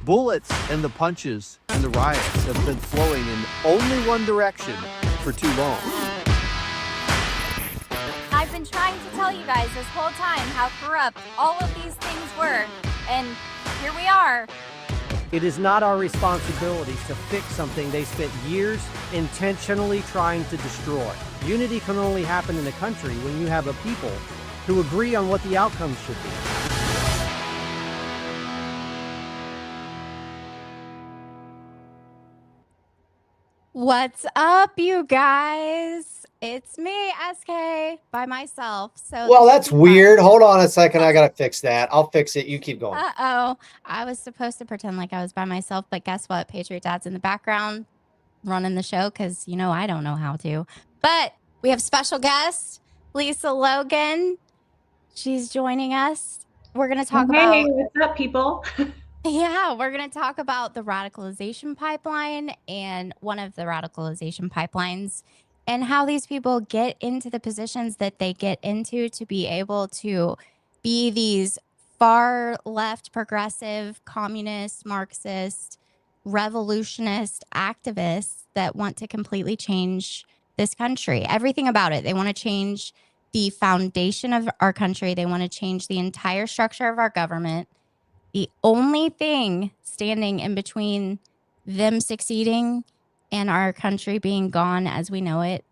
Bullets and the punches and the riots have been flowing in only one direction for too long. I've been trying to tell you guys this whole time how corrupt all of these things were, and here we are. It is not our responsibility to fix something they spent years intentionally trying to destroy. Unity can only happen in a country when you have a people who agree on what the outcome should be. What's up, you guys? It's me, SK, by myself. So well, that's weird. Hold on a second. I got to fix that. I'll fix it. You keep going. Uh-oh. I was supposed to pretend like I was by myself, but guess what? PatriotDad's in the background running the show because, you know, I don't know how to. But we have special guest, Lisa Logan. She's joining us. We're going to talk about... Hey, what's up, people? Yeah, we're going to talk about the radicalization pipeline and one of the radicalization pipelines and how these people get into the positions that they get into to be able to be these far left, progressive, communist, Marxist, revolutionist activists that want to completely change this country. Everything about it. They want to change the foundation of our country. They want to change the entire structure of our government. The only thing standing in between them succeeding and our country being gone as we know it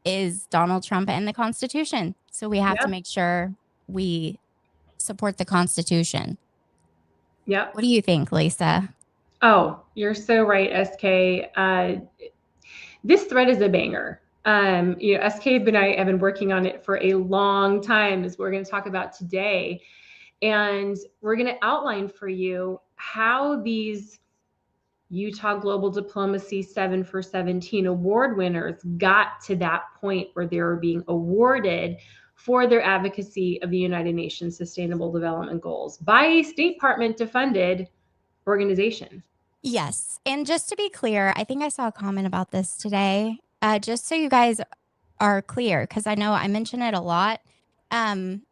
is Donald Trump and the Constitution. So we have to make sure we support the Constitution. Yep. What do you think, Lisa? Oh, you're so right, SK. This thread is a banger. You know, SK and I have been working on it for a long time, as we're going to talk about today. And we're going to outline for you how these Utah Global Diplomacy 7 for 17 award winners got to that point where they were being awarded for their advocacy of the United Nations Sustainable Development Goals by a State Department funded organization. Yes. And just to be clear, I think I saw a comment about this today. Just so you guys are clear, because I know I mention it a lot.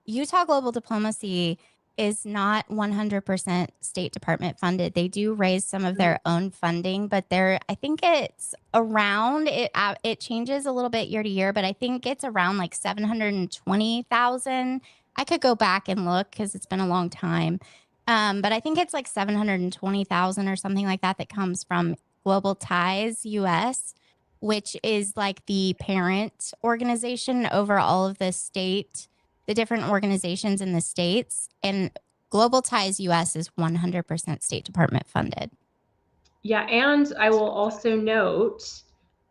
Utah Global Diplomacy is not 100% State Department funded. They do raise some of their own funding, but I think it's around, it changes a little bit year to year, but I think it's around like 720,000. I could go back and look because it's been a long time. But I think it's like 720,000 or something like that comes from Global Ties US, which is like the parent organization over all of the different organizations in the states, and Global Ties US is 100% State Department funded. Yeah, and I will also note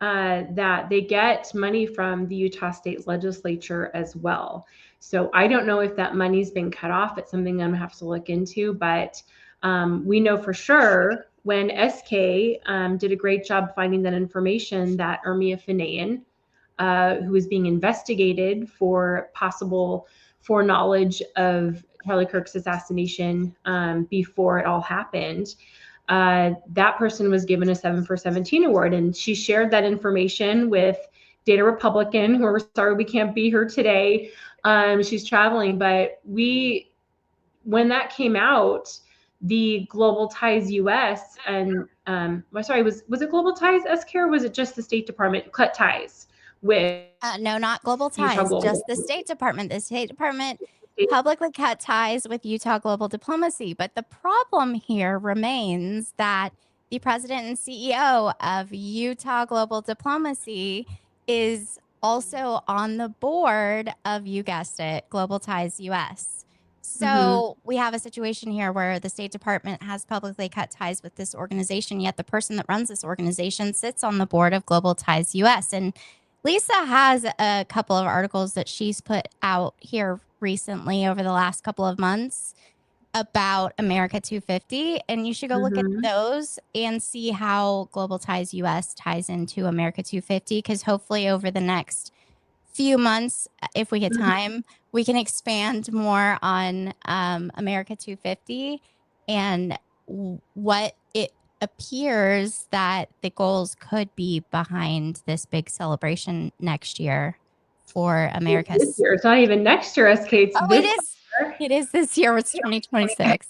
that they get money from the Utah State Legislature as well. So I don't know if that money's been cut off. It's something I'm gonna have to look into, but we know for sure when SK did a great job finding that information that Heria Finan, who was being investigated for possible foreknowledge of Charlie Kirk's assassination before it all happened. That person was given a 7 for 17 award, and she shared that information with Data Republican, who we're sorry we can't be here today. She's traveling, but when that came out, the Global Ties US and was it Global Ties SK, or was it just the State Department cut ties with no, not Global Ties, just the State Department. The State Department publicly cut ties with Utah Global Diplomacy. But the problem here remains that the president and CEO of Utah Global Diplomacy is also on the board of, you guessed it, Global Ties US. So we have a situation here where the State Department has publicly cut ties with this organization, yet the person that runs this organization sits on the board of Global Ties US. And Lisa has a couple of articles that she's put out here recently over the last couple of months about America 250. And you should go look at those and see how Global Ties US ties into America 250, because hopefully over the next few months, if we get time, we can expand more on America 250 and what it appears that the goals could be behind this big celebration next year for America's. This year. It's not even next year, SK. It's It is this year. It's 2026.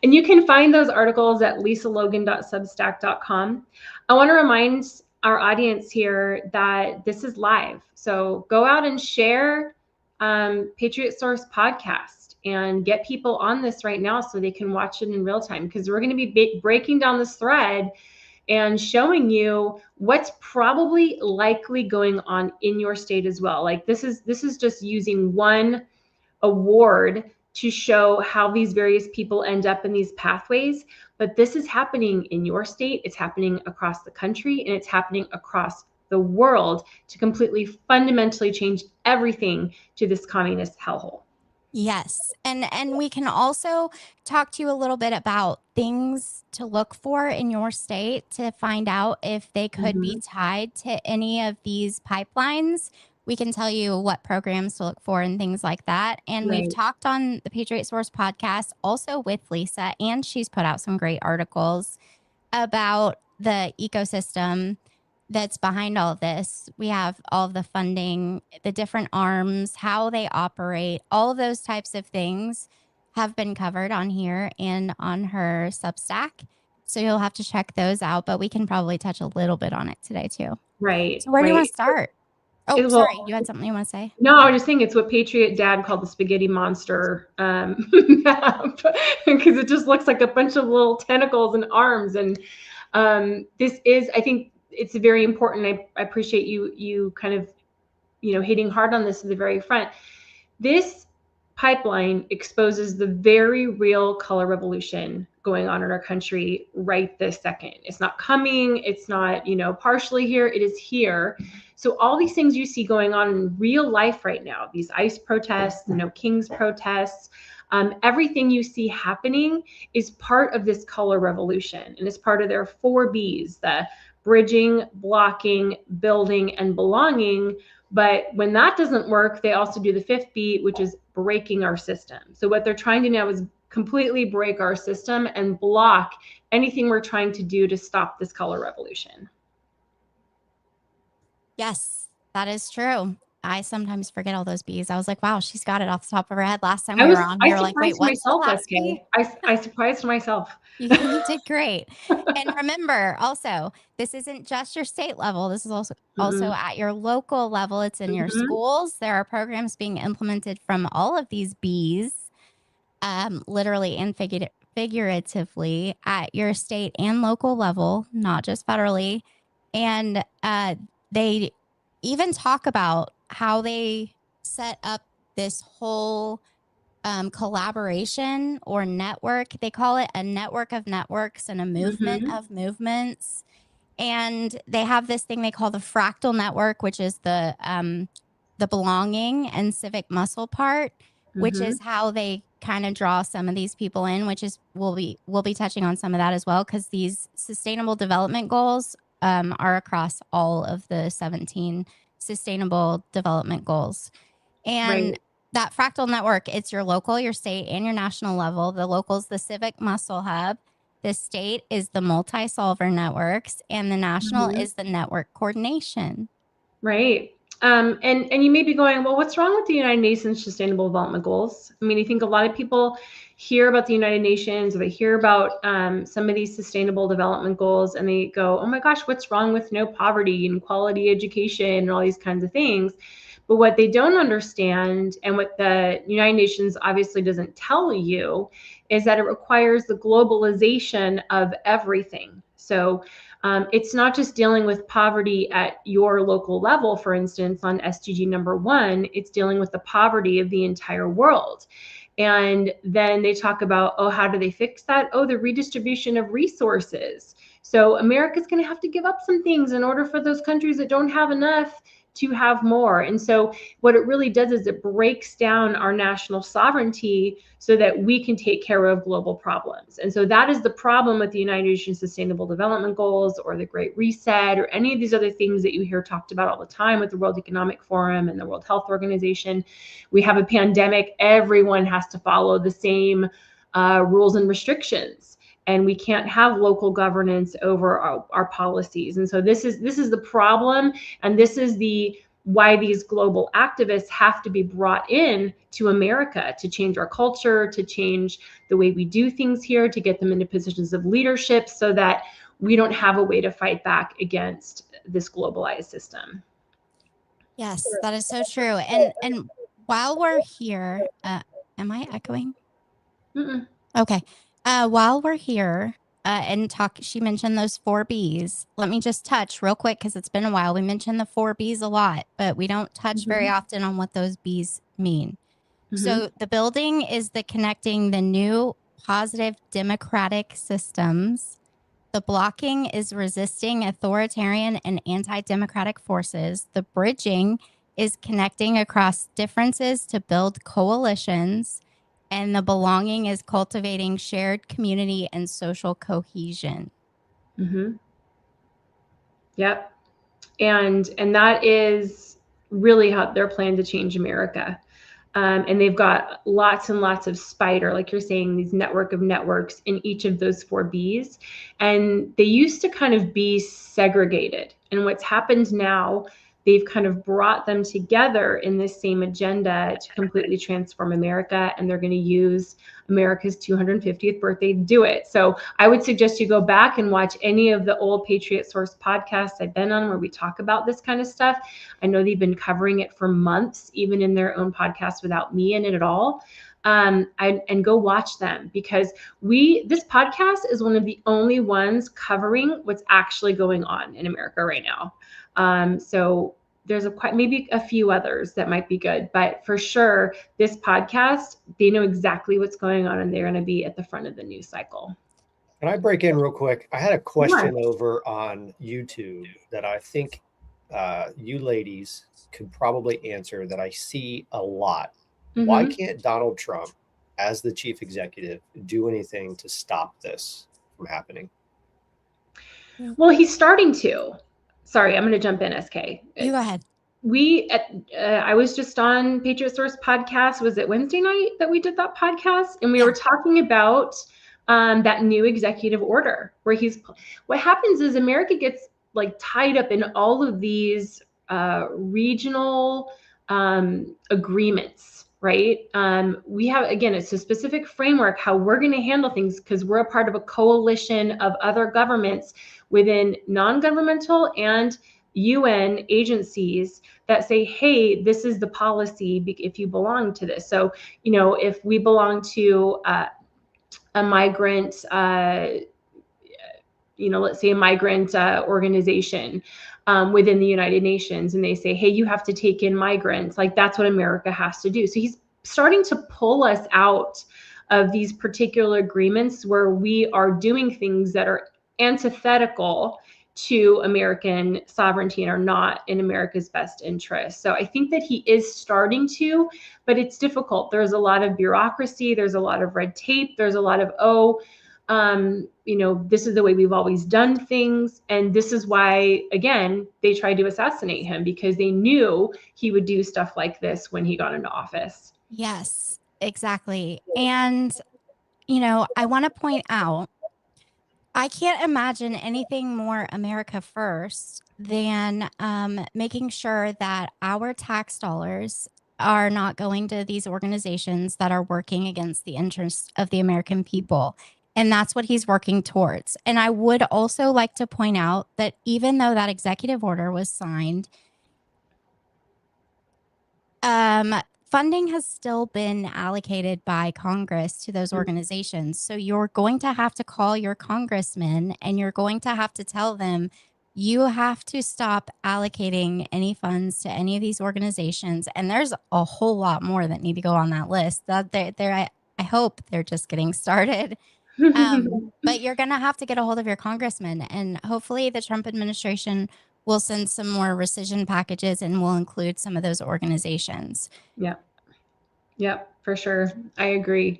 And you can find those articles at lisalogan.substack.com. I want to remind our audience here that this is live. So go out and share Patriot Source podcast and get people on this right now so they can watch it in real time, because we're going to be breaking down this thread and showing you what's probably likely going on in your state as well. Like this is just using one award to show how these various people end up in these pathways. But this is happening in your state, it's happening across the country, and it's happening across the world to completely fundamentally change everything to this communist hellhole. Yes. And we can also talk to you a little bit about things to look for in your state to find out if they could be tied to any of these pipelines. We can tell you what programs to look for and things like that. And we've talked on the Patriot Source podcast also with Lisa, and she's put out some great articles about the ecosystem that's behind all of this. We have all of the funding, the different arms, how they operate, all of those types of things have been covered on here and on her Substack. So you'll have to check those out, but we can probably touch a little bit on it today too. Right. So where do you want to start? Oh, sorry. You had something you want to say? No, I was just saying it's what PatriotDad called the spaghetti monster map, because it just looks like a bunch of little tentacles and arms. And this is, I think it's very important. I appreciate you kind of, hitting hard on this at the very front. This pipeline exposes the very real color revolution going on in our country right this second. It's not coming. It's not, partially here. It is here. So all these things you see going on in real life right now, these ICE protests, King's protests, everything you see happening is part of this color revolution. And it's part of their 4 Bs, the bridging, blocking, building, and belonging. But when that doesn't work, they also do the 5th B, which is breaking our system. So what they're trying to now is completely break our system and block anything we're trying to do to stop this color revolution. Yes, that is true. I sometimes forget all those B's. I was like, wow, she's got it off the top of her head. Last time we were on, we were like, wait, what's the last B? I surprised myself. You did great. And remember, also, this isn't just your state level. This is also at your local level. It's in your schools. There are programs being implemented from all of these B's, literally and figuratively at your state and local level, not just federally. And they even talk about how they set up this whole collaboration or network. They call it a network of networks and a movement of movements. And they have this thing they call the fractal network, which is the belonging and civic muscle part, which is how they kind of draw some of these people in, which is we'll be touching on some of that as well, because these sustainable development goals are across all of the 17 sustainable development goals. And that fractal network, it's your local, your state, and your national level. The local is the civic muscle hub. The state is the multi-solver networks, and the national is the network coordination. Right. And you may be going, well, what's wrong with the United Nations Sustainable Development Goals? I mean, I think a lot of people hear about the United Nations, or they hear about some of these sustainable development goals, and they go, oh my gosh, what's wrong with no poverty and quality education and all these kinds of things? But what they don't understand, and what the United Nations obviously doesn't tell you, is that it requires the globalization of everything. So it's not just dealing with poverty at your local level, for instance, on SDG number 1, it's dealing with the poverty of the entire world. And then they talk about, oh, how do they fix that? Oh, the redistribution of resources. So America's going to have to give up some things in order for those countries that don't have enough to have more. And so what it really does is it breaks down our national sovereignty so that we can take care of global problems. And so that is the problem with the United Nations Sustainable Development Goals, or the Great Reset, or any of these other things that you hear talked about all the time with the World Economic Forum and the World Health Organization. We have a pandemic. Everyone has to follow the same rules and restrictions. And we can't have local governance over our policies. And so this is the problem, and this is the why these global activists have to be brought in to America to change our culture, to change the way we do things here, to get them into positions of leadership so that we don't have a way to fight back against this globalized system. Yes, that is so true. And while we're here, am I echoing? Mm-mm. Okay. While we're here and she mentioned those 4 Bs. Let me just touch real quick because it's been a while. We mentioned the 4 Bs a lot, but we don't touch very often on what those Bs mean. So the building is the connecting the new positive democratic systems. The blocking is resisting authoritarian and anti-democratic forces. The bridging is connecting across differences to build coalitions. And the belonging is cultivating shared community and social cohesion. Yep. And that is really how they're planning to change America. And they've got lots and lots of spider, like you're saying, these network of networks in each of those 4 Bs. And they used to kind of be segregated. And what's happened now, they've kind of brought them together in this same agenda to completely transform America. And they're going to use America's 250th birthday to do it. So I would suggest you go back and watch any of the old Patriot Source podcasts I've been on where we talk about this kind of stuff. I know they've been covering it for months, even in their own podcast without me in it at all. And go watch them, because this podcast is one of the only ones covering what's actually going on in America right now. So there's maybe a few others that might be good, but for sure, this podcast, they know exactly what's going on and they're going to be at the front of the news cycle. Can I break in real quick? I had a question over on YouTube that I think you ladies could probably answer, that I see a lot. Why can't Donald Trump, as the chief executive, do anything to stop this from happening? Well, he's starting to. Sorry, I'm going to jump in, SK. You go ahead. I was just on Patriot Source podcast. Was it Wednesday night that we did that podcast? And we were talking about that new executive order where what happens is America gets like tied up in all of these regional agreements, right? We have, again, it's a specific framework how we're going to handle things because we're a part of a coalition of other governments within non-governmental and UN agencies that say, hey, this is the policy if you belong to this. So, if we belong to a migrant, let's say a migrant organization within the United Nations, and they say, hey, you have to take in migrants, like that's what America has to do. So he's starting to pull us out of these particular agreements where we are doing things that are antithetical to American sovereignty and are not in America's best interest. So I think that he is starting to, but it's difficult. There's a lot of bureaucracy. There's a lot of red tape. There's a lot of, this is the way we've always done things. And this is why, again, they tried to assassinate him, because they knew he would do stuff like this when he got into office. Yes, exactly. And, I want to point out, I can't imagine anything more America first than making sure that our tax dollars are not going to these organizations that are working against the interests of the American people. And that's what he's working towards. And I would also like to point out that even though that executive order was signed, funding has still been allocated by Congress to those organizations. So you're going to have to call your congressman and you're going to have to tell them, you have to stop allocating any funds to any of these organizations. And there's a whole lot more that need to go on that list. I hope they're just getting started. But you're going to have to get a hold of your congressman, and hopefully the Trump administration will send some more rescission packages and will include some of those organizations. Yeah, for sure. I agree.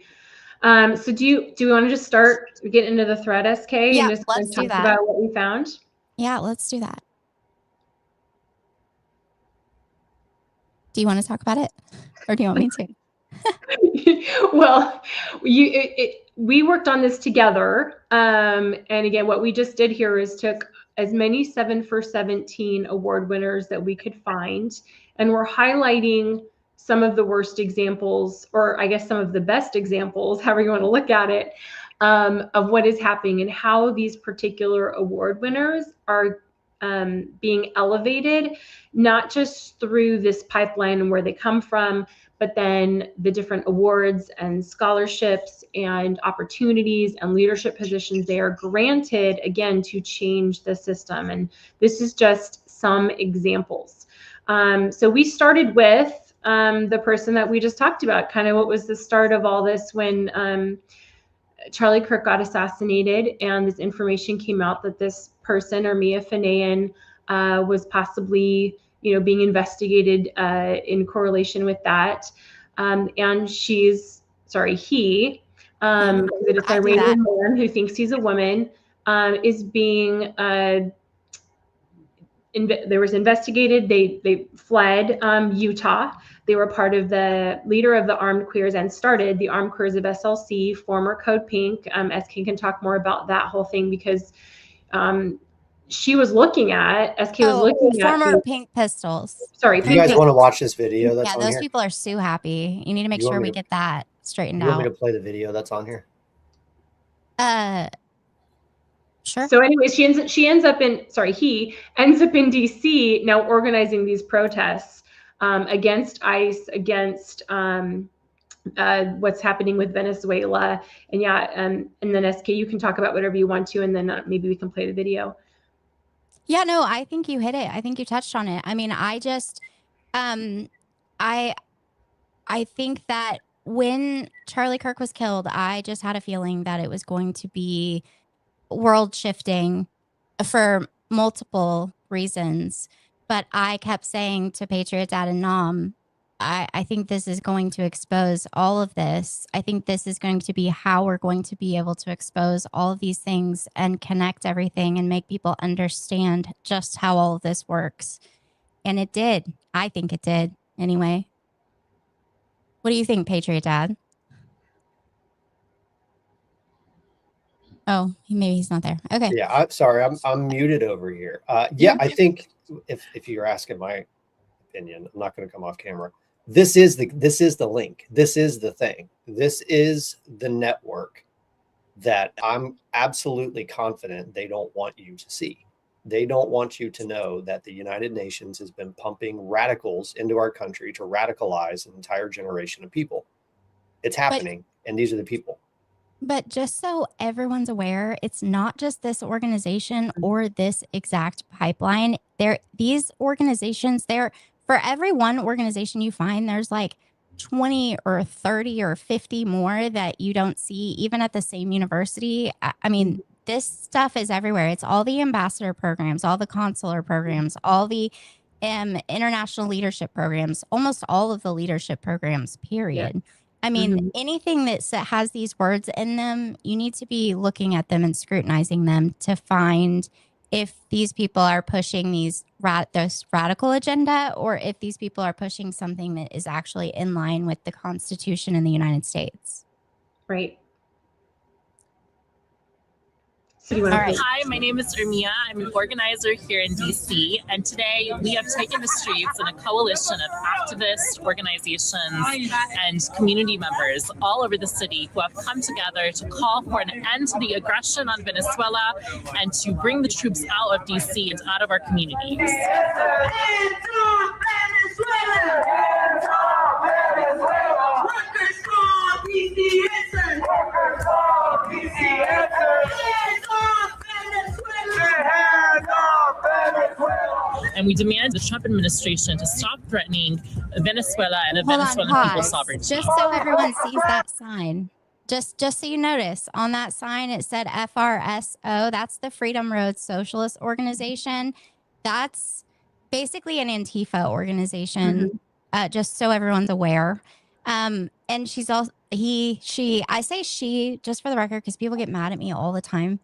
So do we want to just start get into the thread, SK, and just let's talk do that. about what we found? Yeah, let's do that. Do you want to talk about it, or do you want me to? Well, we worked on this together. And again, what we just did here is took as many 7 for 17 award winners that we could find. And we're highlighting some of the worst examples, or I guess some of the best examples, however you want to look at it, of what is happening and how these particular award winners are being elevated, not just through this pipeline and where they come from, but then the different awards and scholarships and opportunities and leadership positions they are granted, again, to change the system. And this is just some examples. So we started with the person that we just talked about, kind of what was the start of all this when Charlie Kirk got assassinated and this information came out that this person, Heria Finan, was possibly, being investigated in correlation with that. And he, that it's an Iranian man who thinks he's a woman, is being, there was investigated. They fled Utah. They were part of the leader of the armed queers and started the armed queers of SLC, former Code Pink. SK can talk more about that whole thing because SK was looking at former Pink Pistols. Sorry, if you guys want to watch this video, that's on those here. People are so happy. You need to make sure we get that straightened out. You want me to play the video that's on here? Sure. So anyway, he ends up in DC now organizing these protests against ICE, against what's happening with Venezuela. And then SK, you can talk about whatever you want to, and then maybe we can play the video. Yeah, no, I think you hit it. I think you touched on it. I mean, I just, I think that when Charlie Kirk was killed, I just had a feeling that it was going to be world shifting for multiple reasons. But I kept saying to PatriotDad and Nom, I think this is going to expose all of this. I think this is going to be how we're going to be able to expose all of these things and connect everything and make people understand just how all of this works. And it did. I think it did anyway. What do you think, PatriotDad? Oh, maybe he's not there. Okay. Yeah, I'm sorry. I'm muted over here. Yeah, I think if you're asking my opinion, I'm not going to come off camera. This is the link. This is the thing. This is the network that I'm absolutely confident they don't want you to see. They don't want you to know that the United Nations has been pumping radicals into our country to radicalize an entire generation of people. It's happening, and these are the people. But just so everyone's aware, it's not just this organization or this exact pipeline. These organizations, for every one organization you find, there's like 20 or 30 or 50 more that you don't see even at the same university. I mean, this stuff is everywhere. It's all the ambassador programs, all the consular programs, all the international leadership programs, almost all of the leadership programs, period. Yeah. I mean, anything that has these words in them, you need to be looking at them and scrutinizing them to find if these people are pushing this radical agenda or if these people are pushing something that is actually in line with the Constitution in the United States. Right. Hi, my name is Heria. I'm an organizer here in DC, and today we have taken the streets in a coalition of activist organizations and community members all over the city who have come together to call for an end to the aggression on Venezuela and to bring the troops out of DC and out of our communities. And we demand the Trump administration to stop threatening Venezuela and the Venezuelan people's sovereignty. Just so everyone sees that sign. Just so you notice, on that sign it said FRSO. That's the Freedom Road Socialist Organization. That's basically an Antifa organization. Just so everyone's aware. And she's also I say she just for the record because people get mad at me all the time.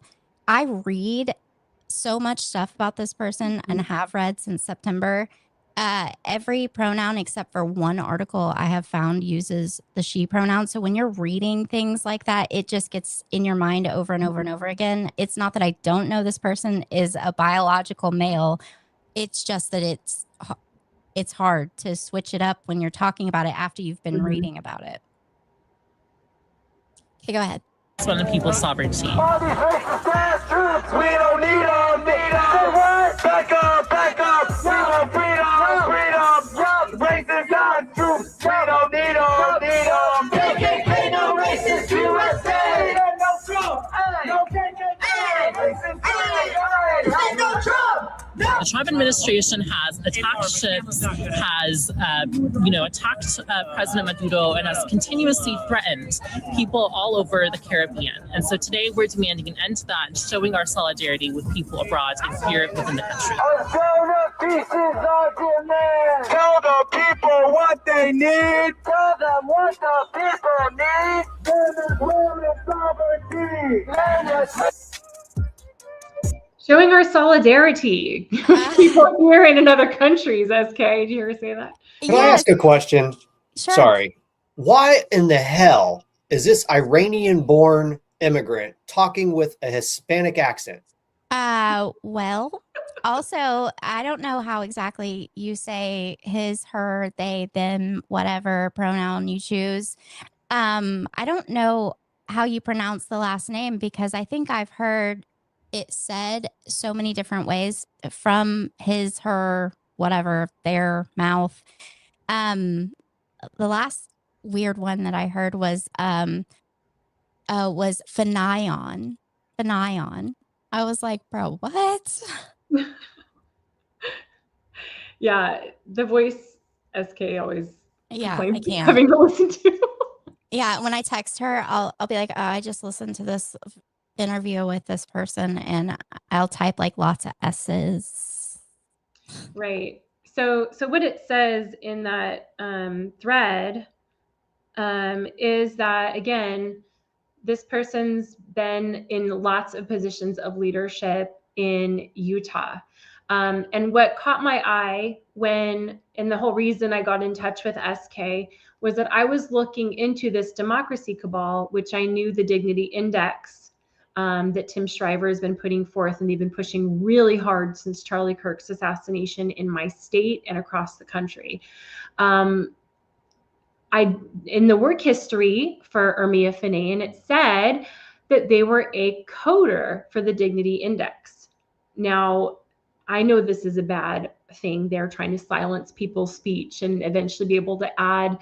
I read so much stuff about this person and have read since September. Every pronoun except for one article I have found uses the she pronoun. So when you're reading things like that, it just gets in your mind over and over and over again. It's not that I don't know this person is a biological male. It's just that it's hard to switch it up when you're talking about it after you've been reading about it. Okay, go ahead. It's one of people's sovereignty. We don't need them. Back up. We want freedom. Racist not true. We don't need them. KKK, no racist USA. No Trump. No KKK. Racist. No Trump. The Trump administration has attacked ships, has, attacked President Maduro, and has continuously threatened people all over the Caribbean. And so today we're demanding an end to that and showing our solidarity with people abroad and here within the country. Tell the people what they need. Tell them what the people need. Showing our solidarity. People here and in other countries, SK. Did you ever say that? Can I ask a question? Sure. Sorry. Why in the hell is this Iranian-born immigrant talking with a Hispanic accent? Well, also, I don't know how exactly you say his, her, they, them, whatever pronoun you choose. I don't know how you pronounce the last name because I think I've heard it said so many different ways from his, her, whatever, their mouth. The last weird one that I heard was Finan. I was like, bro, what? Yeah, the voice SK always I can't. having to listen to. Yeah, when I text her, I'll be like, oh, I just listened to this interview with this person, and I'll type like lots of S's. Right. So what it says in that thread is that, again, this person's been in lots of positions of leadership in Utah. And what caught my eye and the whole reason I got in touch with SK was that I was looking into this democracy cabal, which I knew the Dignity Index that Tim Shriver has been putting forth, and they've been pushing really hard since Charlie Kirk's assassination in my state and across the country. In the work history for Heria Finan, it said that they were a coder for the Dignity Index. Now, I know this is a bad thing. They're trying to silence people's speech and eventually be able to add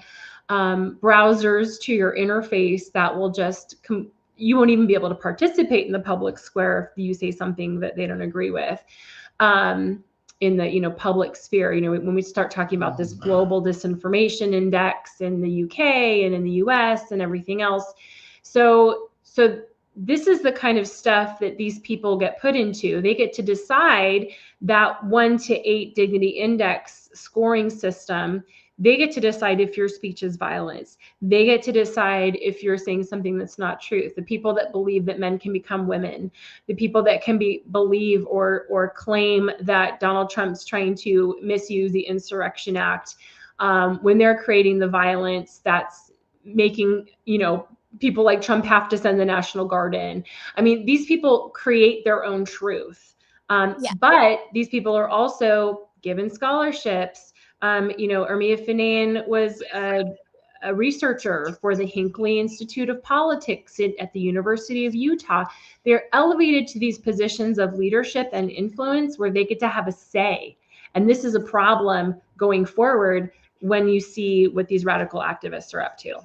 browsers to your interface that will just you won't even be able to participate in the public square if you say something that they don't agree with in the public sphere. When we start talking about this global disinformation index in the UK and in the US and everything else. So this is the kind of stuff that these people get put into. They get to decide that 1 to 8 Dignity Index scoring system. They get to decide if your speech is violence. They get to decide if you're saying something that's not truth. The people that believe that men can become women, the people that can believe or claim that Donald Trump's trying to misuse the Insurrection Act when they're creating the violence that's making, people like Trump have to send the National Guard in. I mean, these people create their own truth. But these people are also given scholarships. Heria Finan was a researcher for the Hinckley Institute of Politics at the University of Utah. They're elevated to these positions of leadership and influence where they get to have a say. And this is a problem going forward when you see what these radical activists are up to.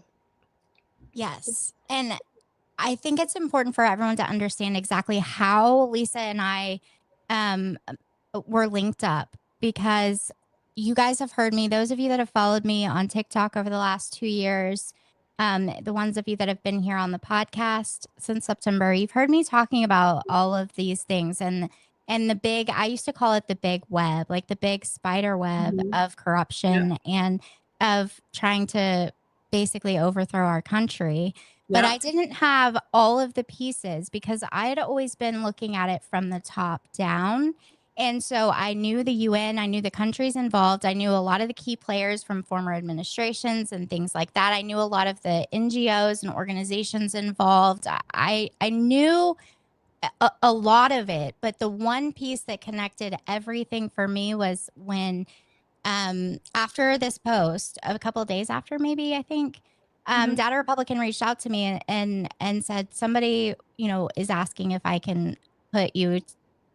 Yes. And I think it's important for everyone to understand exactly how Lisa and I were linked up, because you guys have heard me, those of you that have followed me on TikTok over the last 2 years, the ones of you that have been here on the podcast since September, you've heard me talking about all of these things and the big, I used to call it the big web, like the big spider web of corruption and of trying to basically overthrow our country. But I didn't have all of the pieces because I had always been looking at it from the top down. And so I knew the UN, I knew the countries involved, I knew a lot of the key players from former administrations and things like that. I knew a lot of the NGOs and organizations involved. I knew a lot of it, but the one piece that connected everything for me was when after this post, a couple of days after, maybe, I think, Data Republican reached out to me and said, somebody, you know, is asking if I can put you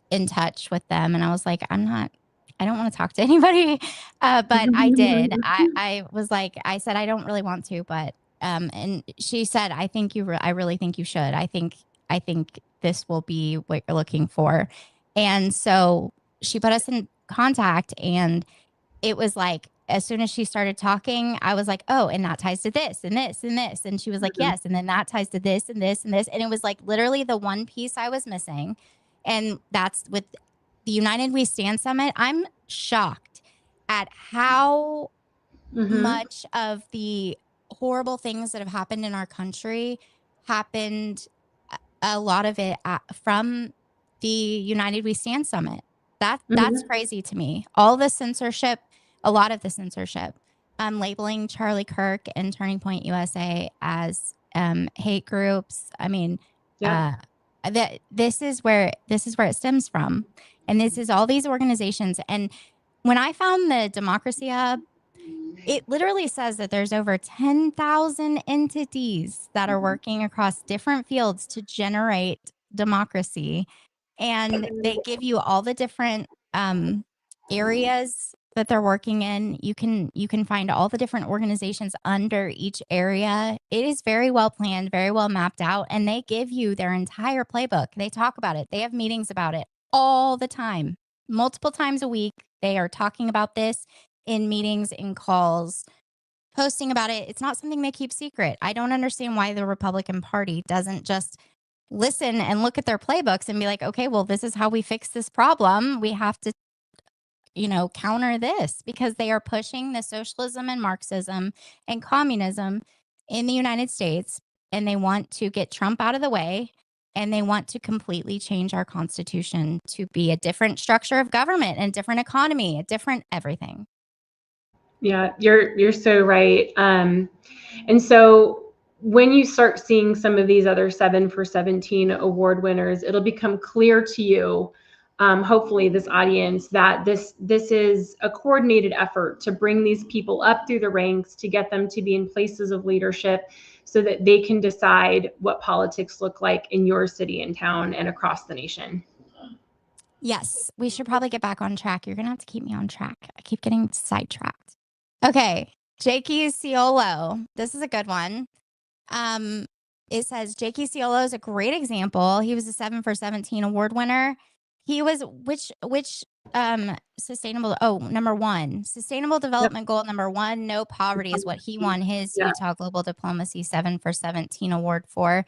in touch with them. And I was like, I don't want to talk to anybody. But I did. I was like, I said, I don't really want to, but, and she said, I really think you should. I think this will be what you're looking for. And so she put us in contact, and it was like, as soon as she started talking, I was like, oh, and that ties to this and this and this. And she was like, yes. And then that ties to this and this and this. And it was like literally the one piece I was missing. And that's with the United We Stand Summit. I'm shocked at how much of the horrible things that have happened in our country happened, a lot of it from the United We Stand Summit. That's crazy to me. All the censorship, a lot of the censorship, labeling Charlie Kirk and Turning Point USA as hate groups. I mean, this is where it stems from, and this is all these organizations. And when I found the Democracy Hub, it literally says that there's over 10,000 entities that are working across different fields to generate democracy, and they give you all the different areas that they're working in. You can find all the different organizations under each area. It is very well planned, very well mapped out, and they give you their entire playbook. They talk about it. They have meetings about it all the time, multiple times a week. They are talking about this in meetings, in calls, posting about it. It's not something they keep secret. I don't understand why the Republican Party doesn't just listen and look at their playbooks and be like, okay, well, this is how we fix this problem. We have to, counter this, because they are pushing the socialism and Marxism and communism in the United States, and they want to get Trump out of the way, and they want to completely change our Constitution to be a different structure of government and different economy, a different everything. Yeah, you're so right. And so when you start seeing some of these other 7 for 17 award winners, it'll become clear to you, hopefully this audience, that this is a coordinated effort to bring these people up through the ranks, to get them to be in places of leadership so that they can decide what politics look like in your city and town and across the nation. Yes, we should probably get back on track. You're going to have to keep me on track. I keep getting sidetracked. Okay, Jakey Ciolo. This is a good one. It says Jakey Ciolo is a great example. He was a 7 for 17 award winner. He was which sustainable, number 1. Sustainable development goal number 1, no poverty, is what he won his Utah Global Diplomacy 7 for 17 award for.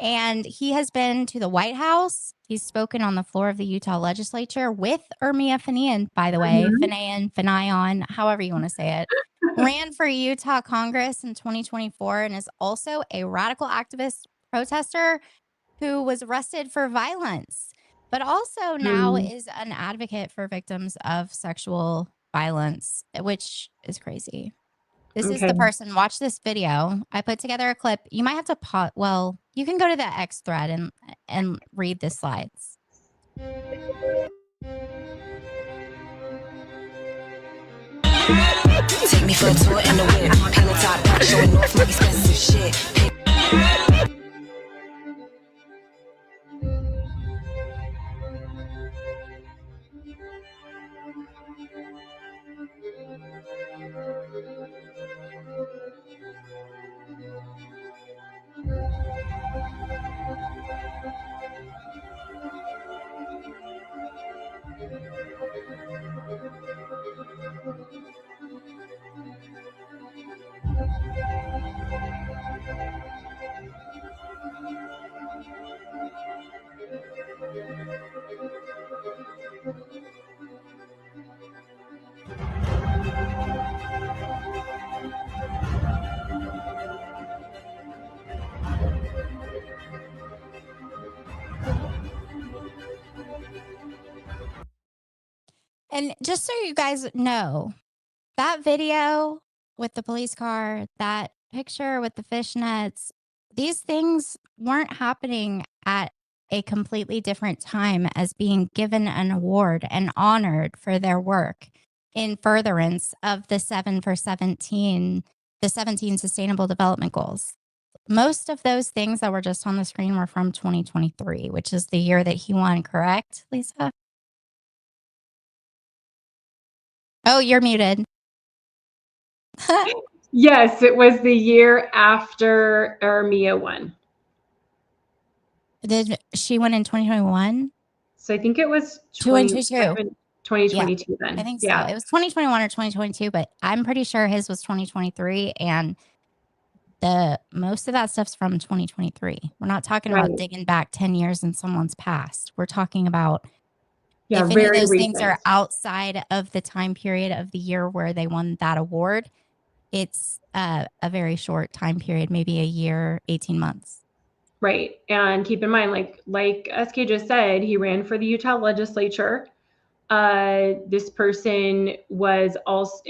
And he has been to the White House. He's spoken on the floor of the Utah Legislature with Heria Finan, by the way, Finan, however you want to say it. Ran for Utah Congress in 2024 and is also a radical activist protester who was arrested for violence, but also now is an advocate for victims of sexual violence, which is crazy. This is the person. Watch this video. I put together a clip. You might have to pause. Well, you can go to the X thread and read the slides. Take me for a tour in the whip. Pillow top, showing off my expensive shit. And just so you guys know, that video with the police car, that picture with the fishnets, these things weren't happening at a completely different time as being given an award and honored for their work in furtherance of the 17 Sustainable Development Goals. Most of those things that were just on the screen were from 2023, which is the year that he won, correct, Lisa? Oh, you're muted. Yes, it was the year after Mia won. Did she win in 2021? So I think it was 2022 then. I think so. It was 2021 or 2022, but I'm pretty sure his was 2023. And most of that stuff's from 2023. We're not talking about digging back 10 years in someone's past. We're talking about if any of those things are outside of the time period of the year where they won that award, it's a very short time period, maybe a year, 18 months. Right. And keep in mind, like SK just said, he ran for the Utah Legislature. This person was also,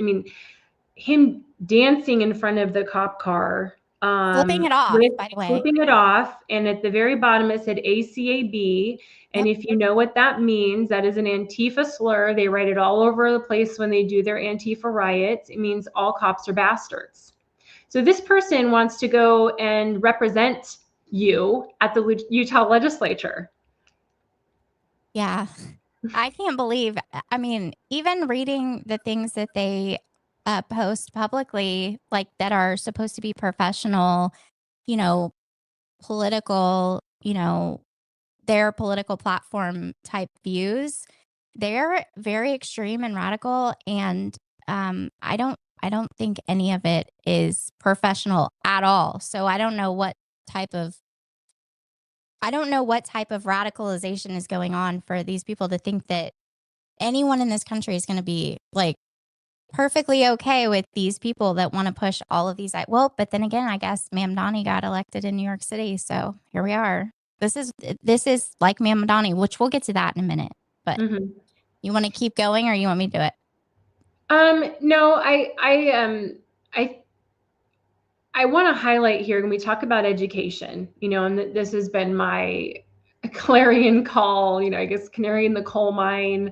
him dancing in front of the cop car. Flipping it off, by the way. Flipping it off. And at the very bottom, it said ACAB. And if you know what that means, that is an Antifa slur. They write it all over the place when they do their Antifa riots. It means all cops are bastards. So this person wants to go and represent you at the Utah Legislature. Yeah. I can't believe, even reading the things that they post publicly, like that are supposed to be professional, political, their political platform type views, they're very extreme and radical. And I don't think any of it is professional at all. So I don't know what type of radicalization is going on for these people to think that anyone in this country is going to be like perfectly okay with these people that want to push all of these. Well, but then again, I guess Mahdawi got elected in New York City. So here we are. This is like Mahdawi, which we'll get to that in a minute. But you want to keep going or you want me to do it? No, I want to highlight here when we talk about education, and this has been my clarion call, I guess canary in the coal mine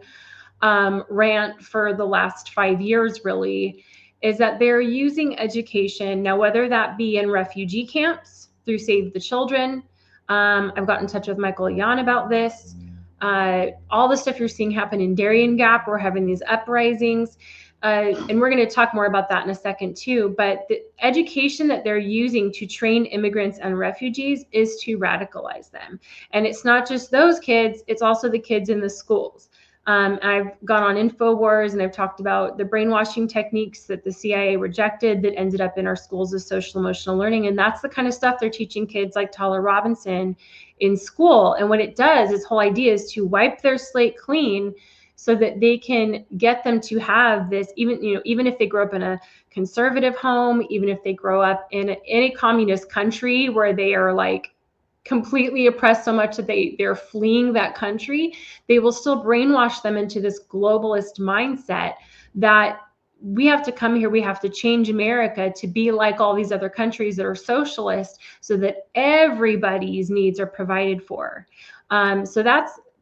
rant for the last 5 years, really, is that they're using education now, whether that be in refugee camps through Save the Children. I've gotten in touch with Michael Yan about this. All the stuff you're seeing happen in Darien Gap, we're having these uprisings. And we're going to talk more about that in a second too. But the education that they're using to train immigrants and refugees is to radicalize them. And it's not just those kids, it's also the kids in the schools. I've gone on InfoWars and I've talked about the brainwashing techniques that the CIA rejected that ended up in our schools as social emotional learning. And that's the kind of stuff they're teaching kids like Tyler Robinson in school. And what it does, its whole idea is to wipe their slate clean so that they can get them to have this, even if they grow up in a conservative home, even if they grow up in a communist country where they are like completely oppressed so much that they're fleeing that country, they will still brainwash them into this globalist mindset that we have to come here, we have to change America to be like all these other countries that are socialist so that everybody's needs are provided for. So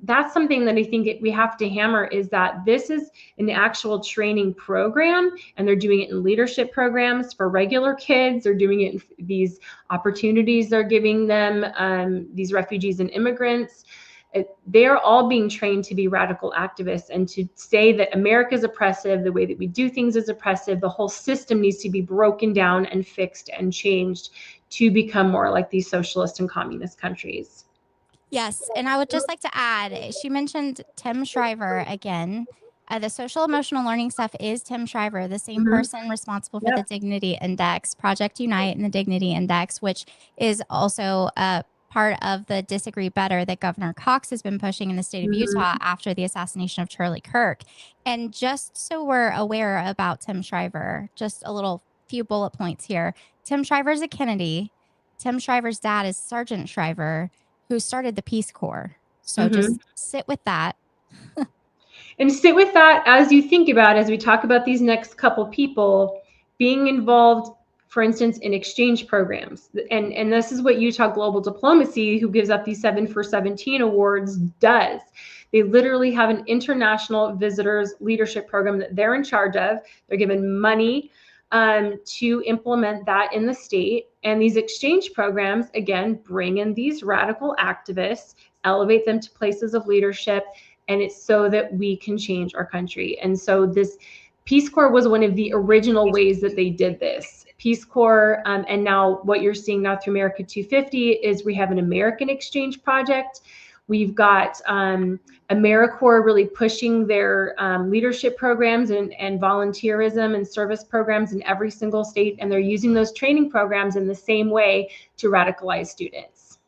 that's something that I think we have to hammer, is that this is an actual training program, and they're doing it in leadership programs for regular kids. They're doing it in these opportunities they're giving them, these refugees and immigrants. They're all being trained to be radical activists and to say that America is oppressive, the way that we do things is oppressive, the whole system needs to be broken down and fixed and changed to become more like these socialist and communist countries. Yes, and I would just like to add, she mentioned Tim Shriver again. The social emotional learning stuff is Tim Shriver, the same person responsible for the Dignity Index, Project Unite and the Dignity Index, which is also part of the Disagree Better that Governor Cox has been pushing in the state of Utah after the assassination of Charlie Kirk. And just so we're aware about Tim Shriver, just a few bullet points here. Tim Shriver's a Kennedy. Tim Shriver's dad is Sergeant Shriver, who started the Peace Corps. So just sit with that. And sit with that as you think about, as we talk about these next couple people being involved, for instance, in exchange programs. And this is what Utah Global Diplomacy, who gives up these 7 for 17 awards, does. They literally have an international visitors leadership program that they're in charge of. They're given money to implement that in the state. And these exchange programs, again, bring in these radical activists, elevate them to places of leadership, and it's so that we can change our country. And so this Peace Corps was one of the original ways that they did this. Peace Corps, and now what you're seeing now through America 250 is we have an American Exchange Project. We've got AmeriCorps really pushing their leadership programs and volunteerism and service programs in every single state, and they're using those training programs in the same way to radicalize students.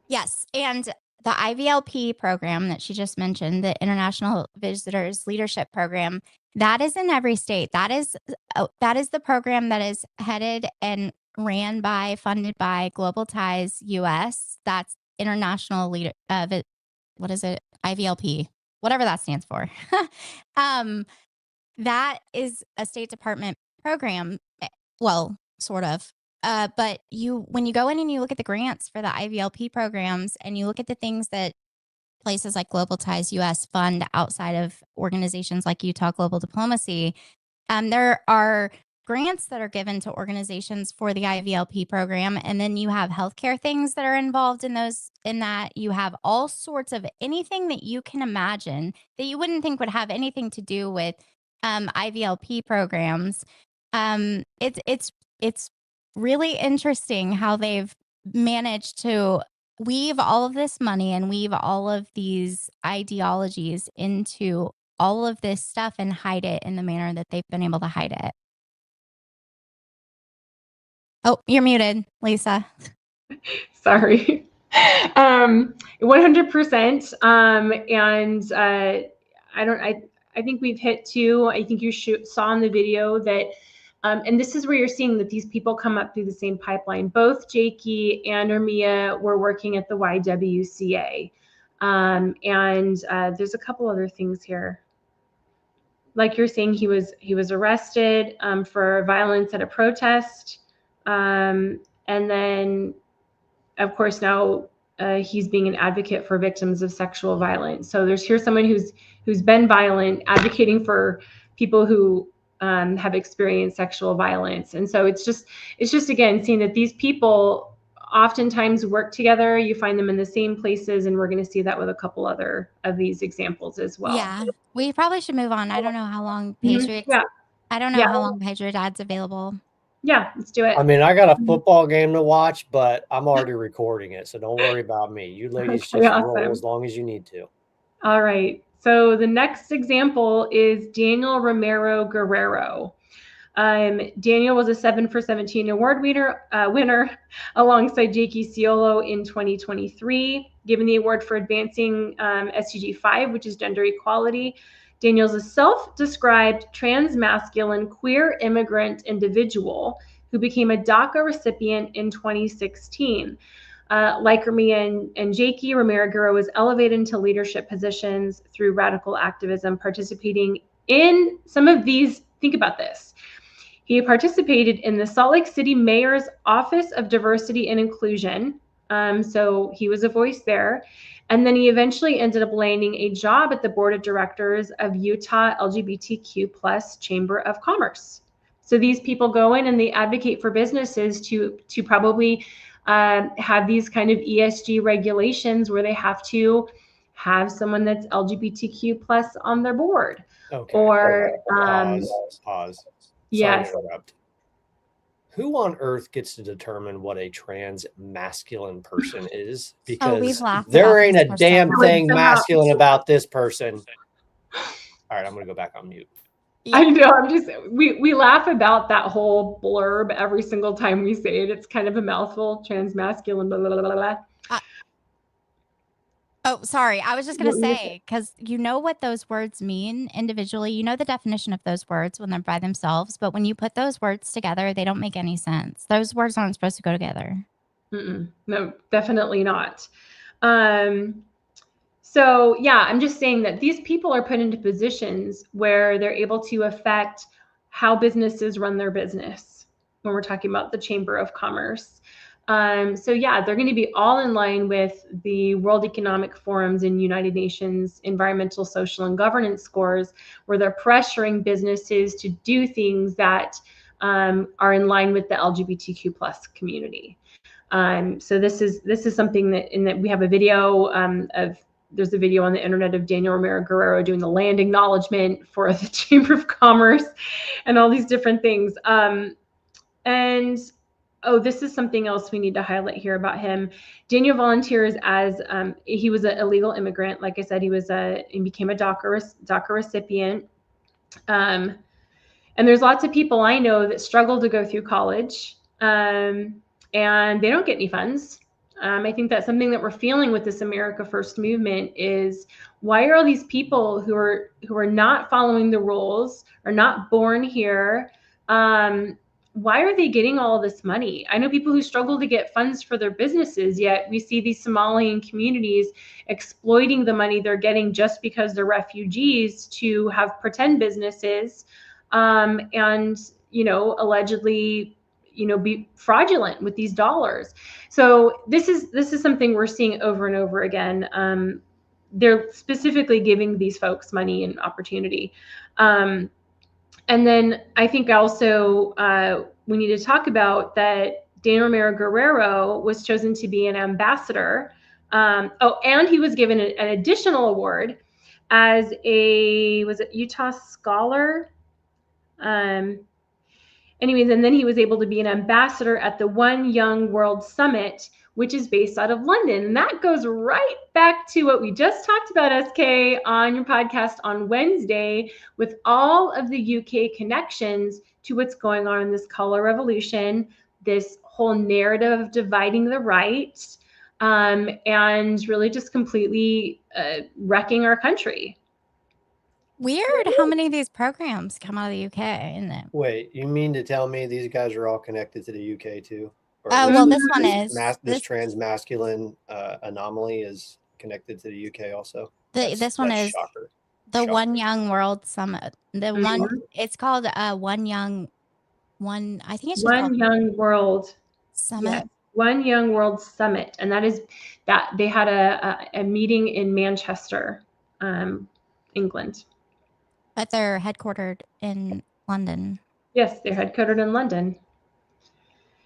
Yes, and the IVLP program that she just mentioned, the International Visitors Leadership Program, that is in every state. That is the program that is headed and ran by, funded by Global Ties US. That's International Leader. What is it? IVLP, whatever that stands for. That is a State Department program. Well, sort of. But when you go in and you look at the grants for the IVLP programs and you look at the things that places like Global Ties US fund outside of organizations like Utah Global Diplomacy, there are grants that are given to organizations for the IVLP program. And then you have healthcare things that are involved in that. You have all sorts of anything that you can imagine that you wouldn't think would have anything to do with IVLP programs. It's really interesting how they've managed to weave all of this money and weave all of these ideologies into all of this stuff and hide it in the manner that they've been able to hide it. Oh, you're muted, Lisa. Sorry. 100%. And I think we've hit too. I think you saw in the video that, and this is where you're seeing that these people come up through the same pipeline. Both Jakey and Heria were working at the YWCA. And there's a couple other things here. Like you're saying, he was arrested for violence at a protest. And then, of course, now he's being an advocate for victims of sexual violence. So here's someone who's been violent, advocating for people who have experienced sexual violence. And so it's just again seeing that these people oftentimes work together. You find them in the same places, and we're going to see that with a couple other of these examples as well. Yeah, we probably should move on. I don't know how long I don't know how long PatriotDad's available. Yeah, let's do it. I mean, I got a football game to watch, but I'm already recording it, so don't worry about me. You ladies just roll as long as you need to. All right. So the next example is Daniel Romero Guerrero. Daniel was a 7 for 17 award winner alongside Jakey Ciolo in 2023, given the award for advancing SDG 5, which is gender equality. Daniel's a self-described transmasculine queer immigrant individual who became a DACA recipient in 2016. Like Heria and Jakey, Romero Guerrero was elevated into leadership positions through radical activism, participating in some of these. Think about this. He participated in the Salt Lake City Mayor's Office of Diversity and Inclusion. So he was a voice there. And then he eventually ended up landing a job at the board of directors of Utah LGBTQ+ Chamber of Commerce. So these people go in and they advocate for businesses to probably have these kind of ESG regulations where they have to have someone that's LGBTQ+ on their board. Okay. Or pause. Yes. Sorry to interrupt. Who on earth gets to determine what a trans masculine person is? Because there ain't a damn thing masculine about this person. All right, I'm going to go back on mute. Yeah. I know. We laugh about that whole blurb every single time we say it. It's kind of a mouthful. Transmasculine, blah, blah, blah, blah, blah. Oh, sorry. I was just going to say, because you know what those words mean individually. You know the definition of those words when they're by themselves. But when you put those words together, they don't make any sense. Those words aren't supposed to go together. No, definitely not. So yeah, I'm just saying that these people are put into positions where they're able to affect how businesses run their business when we're talking about the Chamber of Commerce. So yeah, they're going to be all in line with the World Economic Forum's and United Nations environmental, social, and governance scores, where they're pressuring businesses to do things that are in line with the LGBTQ plus community. So this is something that we have a video there's a video on the internet of Daniel Romero Guerrero doing the land acknowledgement for the Chamber of Commerce and all these different things. And oh, this is something else we need to highlight here about him. Daniel volunteers as he was an illegal immigrant. Like I said, he became a DACA recipient. And there's lots of people I know that struggle to go through college, and they don't get any funds. I think that's something that we're feeling with this America First movement is, why are all these people who are not following the rules, are not born here, why are they getting all this money? I know people who struggle to get funds for their businesses, yet we see these Somalian communities exploiting the money they're getting just because they're refugees to have pretend businesses, and, you know, allegedly, you know, be fraudulent with these dollars. So this is something we're seeing over and over again. They're specifically giving these folks money and opportunity. And then I think also we need to talk about that Daniel Romero Guerrero was chosen to be an ambassador. Oh, and he was given an additional award as was it Utah Scholar? Anyways, and then he was able to be an ambassador at the One Young World Summit, which is based out of London. And that goes right back to what we just talked about, SK, on your podcast on Wednesday, with all of the UK connections to what's going on in this color revolution, this whole narrative of dividing the right, and really just completely wrecking our country. Weird how many of these programs come out of the UK, isn't it? Wait, you mean to tell me these guys are all connected to the UK too? Well, this one is. This transmasculine anomaly is connected to the UK also. This one is shocker. The Shocker. One Young World Summit. The one, it's called I think it's just One Young World Summit. Yes. One Young World Summit, and that they had a meeting in Manchester, England. But they're headquartered in London. Yes, they're headquartered in London.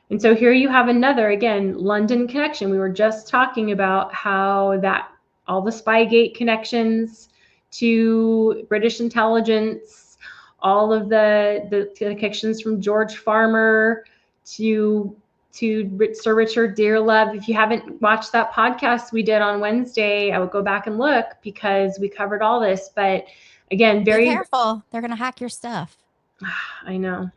And so here you have another, again, London connection. We were just talking about how that all the Spygate connections to British intelligence, all of the connections from George Farmer to Sir Richard Dearlove. If you haven't watched that podcast we did on Wednesday, I would go back and look because we covered all this. But again, very be careful. They're going to hack your stuff. I know.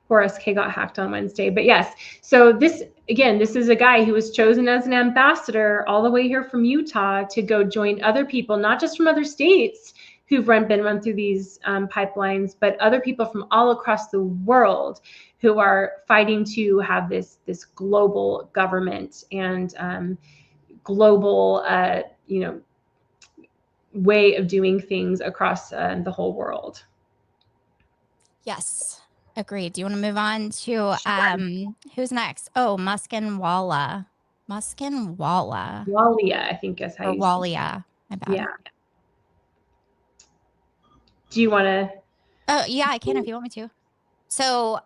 Poor SK got hacked on Wednesday. But yes, so this is a guy who was chosen as an ambassador all the way here from Utah to go join other people, not just from other states who've been run through these pipelines, but other people from all across the world who are fighting to have this global government and global, way of doing things across the whole world. Yes, agreed. Do you want to move on to who's next? Oh, Muskan Walia. Walia, I think is how you Walia. My bad. Yeah. Do you want to? Oh, yeah, I can if you want me to. So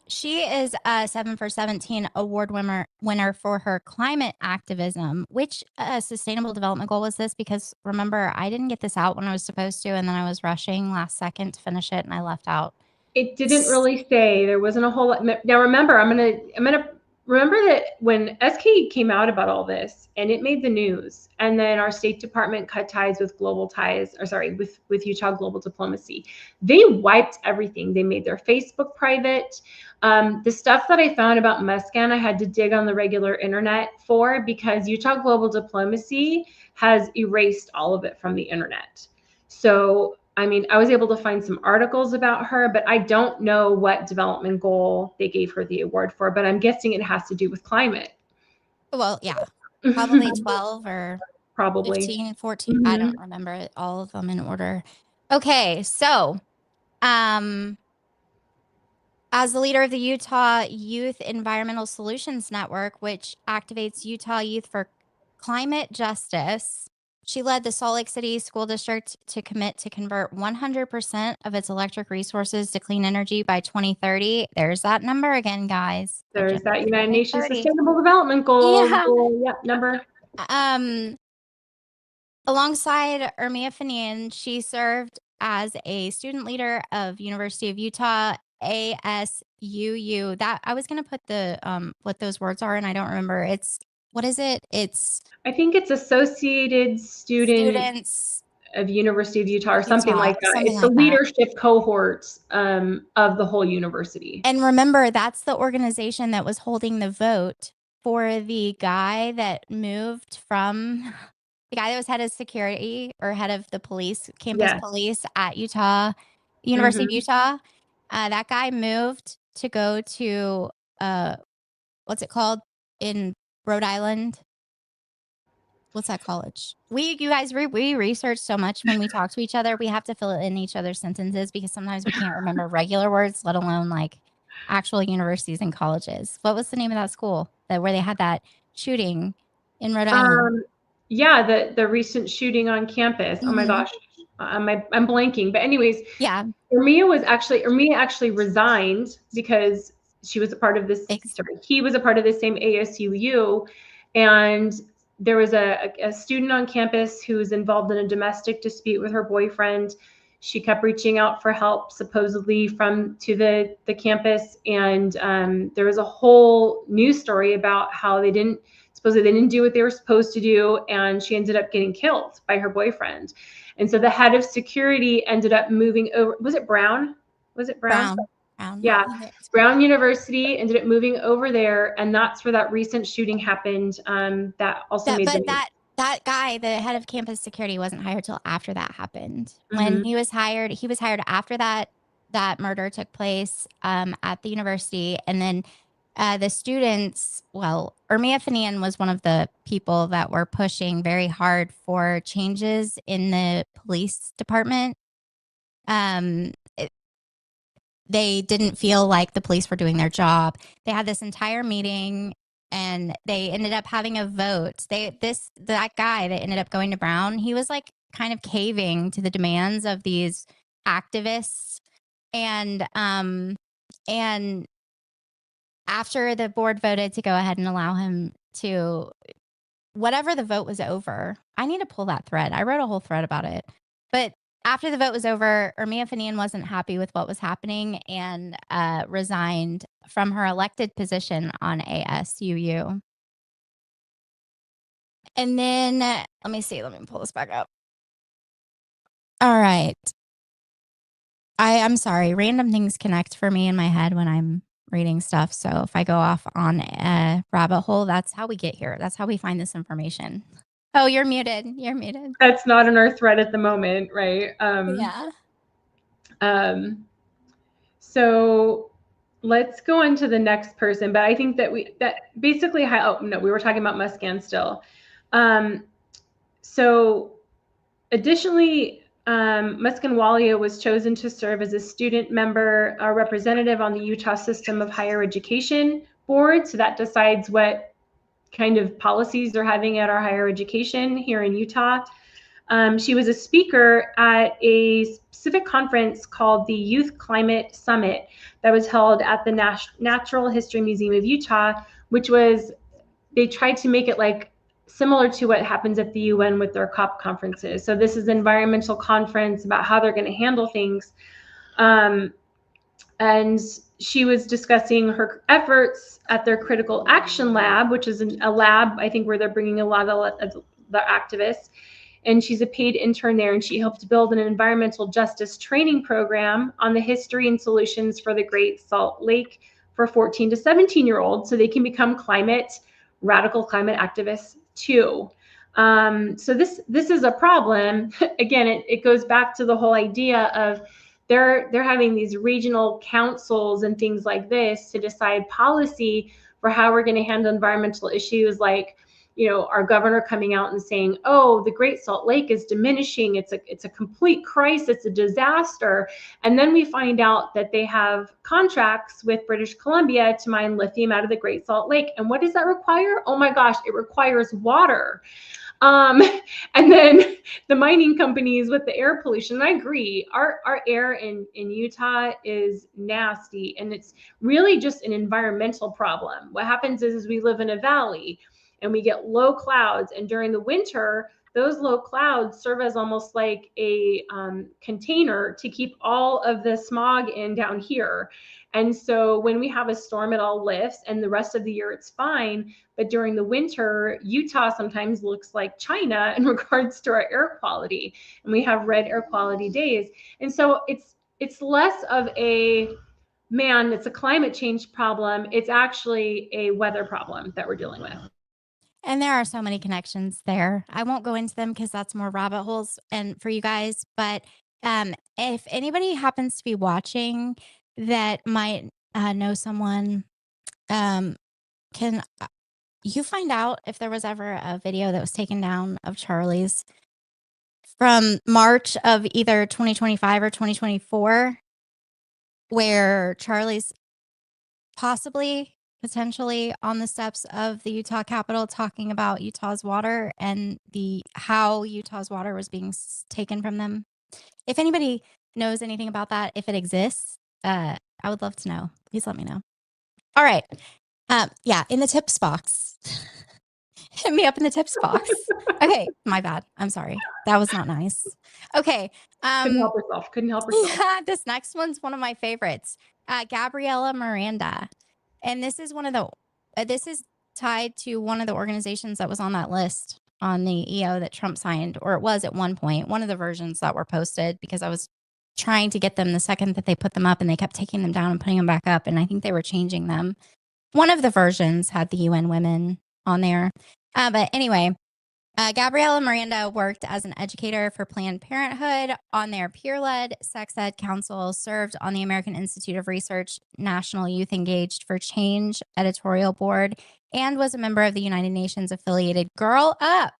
she is a 7 for 17 award winner for her climate activism. Which sustainable development goal was this? Because remember, I didn't get this out when I was supposed to, and then I was rushing last second to finish it, and I left out. It didn't really say. There wasn't a whole lot. Now remember, I'm gonna remember that when SK came out about all this and it made the news, and then our State Department cut ties with with Utah Global Diplomacy. They wiped everything. They made their Facebook private. The stuff that I found about Muskan, I had to dig on the regular internet for, because Utah Global Diplomacy has erased all of it from the internet. So, I mean, I was able to find some articles about her, but I don't know what development goal they gave her the award for, but I'm guessing it has to do with climate. Well, yeah, probably 12 or probably. 15, 14. I don't remember all of them in order. Okay, so as the leader of the Utah Youth Environmental Solutions Network, which activates Utah youth for climate justice, she led the Salt Lake City School District to commit to convert 100% of its electric resources to clean energy by 2030. There's that number again, guys. There's that United Nations Sustainable Development Goal. Yeah. Yep, number. Alongside Heria Finan, she served as a student leader of University of Utah ASUU. That I was going to put the what those words are, and I don't remember. What is it? I think it's Associated Students of University of Utah or something like that. It's the leadership cohort of the whole university. And remember, that's the organization that was holding the vote for the guy that moved from the guy that was head of security or head of the police, campus police at Utah, University of Utah. That guy moved to go to, what's it called in Rhode Island? What's that college? You guys, we research so much when we talk to each other. We have to fill it in each other's sentences because sometimes we can't remember regular words, let alone like actual universities and colleges. What was the name of that school where they had that shooting in Rhode Island? Yeah, the recent shooting on campus. Oh my gosh, I'm blanking. But anyways, yeah, Heria actually resigned because she was a part of this. He was a part of the same ASUU, and there was a student on campus who was involved in a domestic dispute with her boyfriend. She kept reaching out for help, supposedly to the campus, and there was a whole news story about how they didn't do what they were supposed to do, and she ended up getting killed by her boyfriend. And so the head of security ended up moving over. Was it Brown? Brown. Yeah, Brown University ended up moving over there, and that's where that recent shooting happened. That also made that guy, the head of campus security, wasn't hired till after that happened. When he was hired after that murder took place at the university, and then the students. Well, Heria Finan was one of the people that were pushing very hard for changes in the police department. They didn't feel like the police were doing their job. They had this entire meeting and they ended up having a vote. That guy that ended up going to Brown, he was like kind of caving to the demands of these activists. And after the board voted to go ahead and allow him to, whatever the vote was over, I need to pull that thread. I wrote a whole thread about it. But after the vote was over, Heria Finan wasn't happy with what was happening and resigned from her elected position on ASUU. And then, let me pull this back up. All right. I'm sorry. Random things connect for me in my head when I'm reading stuff. So if I go off on a rabbit hole, that's how we get here. That's how we find this information. Oh, you're muted. That's not in our thread at the moment, right? Yeah. So let's go on to the next person. But I think that we were talking about Muskan still. So additionally, Muskan Walia was chosen to serve as a student member, a representative on the Utah System of Higher Education Board. So that decides what kind of policies they're having at our higher education here in Utah. She was a speaker at a civic conference called the Youth Climate Summit that was held at the Natural History Museum of Utah, they tried to make it like similar to what happens at the UN with their COP conferences. So this is an environmental conference about how they're going to handle things. And she was discussing her efforts at their Critical Action Lab, which is a lab, I think, where they're bringing a lot of the activists. And she's a paid intern there, and she helped build an environmental justice training program on the history and solutions for the Great Salt Lake for 14 to 17-year-olds so they can become radical climate activists too. So this is a problem. Again, it goes back to the whole idea of they're having these regional councils and things like this to decide policy for how we're going to handle environmental issues like, our governor coming out and saying, oh, the Great Salt Lake is diminishing. It's a complete crisis, it's a disaster. And then we find out that they have contracts with British Columbia to mine lithium out of the Great Salt Lake. And what does that require? Oh my gosh, it requires water. And then the mining companies with the air pollution. I agree. Our air in Utah is nasty, and it's really just an environmental problem. What happens is we live in a valley and we get low clouds, and during the winter, those low clouds serve as almost like a container to keep all of the smog in down here. And so when we have a storm, it all lifts, and the rest of the year it's fine. But during the winter, Utah sometimes looks like China in regards to our air quality, and we have red air quality days. And so it's less of a, man, it's a climate change problem. It's actually a weather problem that we're dealing with. And there are so many connections there. I won't go into them because that's more rabbit holes and for you guys. But if anybody happens to be watching that might know someone, can you find out if there was ever a video that was taken down of Charlie's from March of either 2025 or 2024, where Charlie's potentially on the steps of the Utah Capitol talking about Utah's water and how Utah's water was being taken from them? If anybody knows anything about that, if it exists, I would love to know. Please let me know. All right. Yeah, in the tips box. Hit me up in the tips box. Okay, my bad. I'm sorry. That was not nice. Okay. Couldn't help herself. Yeah, this next one's one of my favorites. Gabriella Miranda. And this is this is tied to one of the organizations that was on that list on the EO that Trump signed, or it was at one point, one of the versions that were posted, because I was trying to get them the second that they put them up, and they kept taking them down and putting them back up, and I think they were changing them. One of the versions had the UN women on there. But anyway, Gabriella Miranda worked as an educator for Planned Parenthood on their peer-led sex ed council, served on the American Institute of Research National Youth Engaged for Change editorial board, and was a member of the United Nations affiliated Girl Up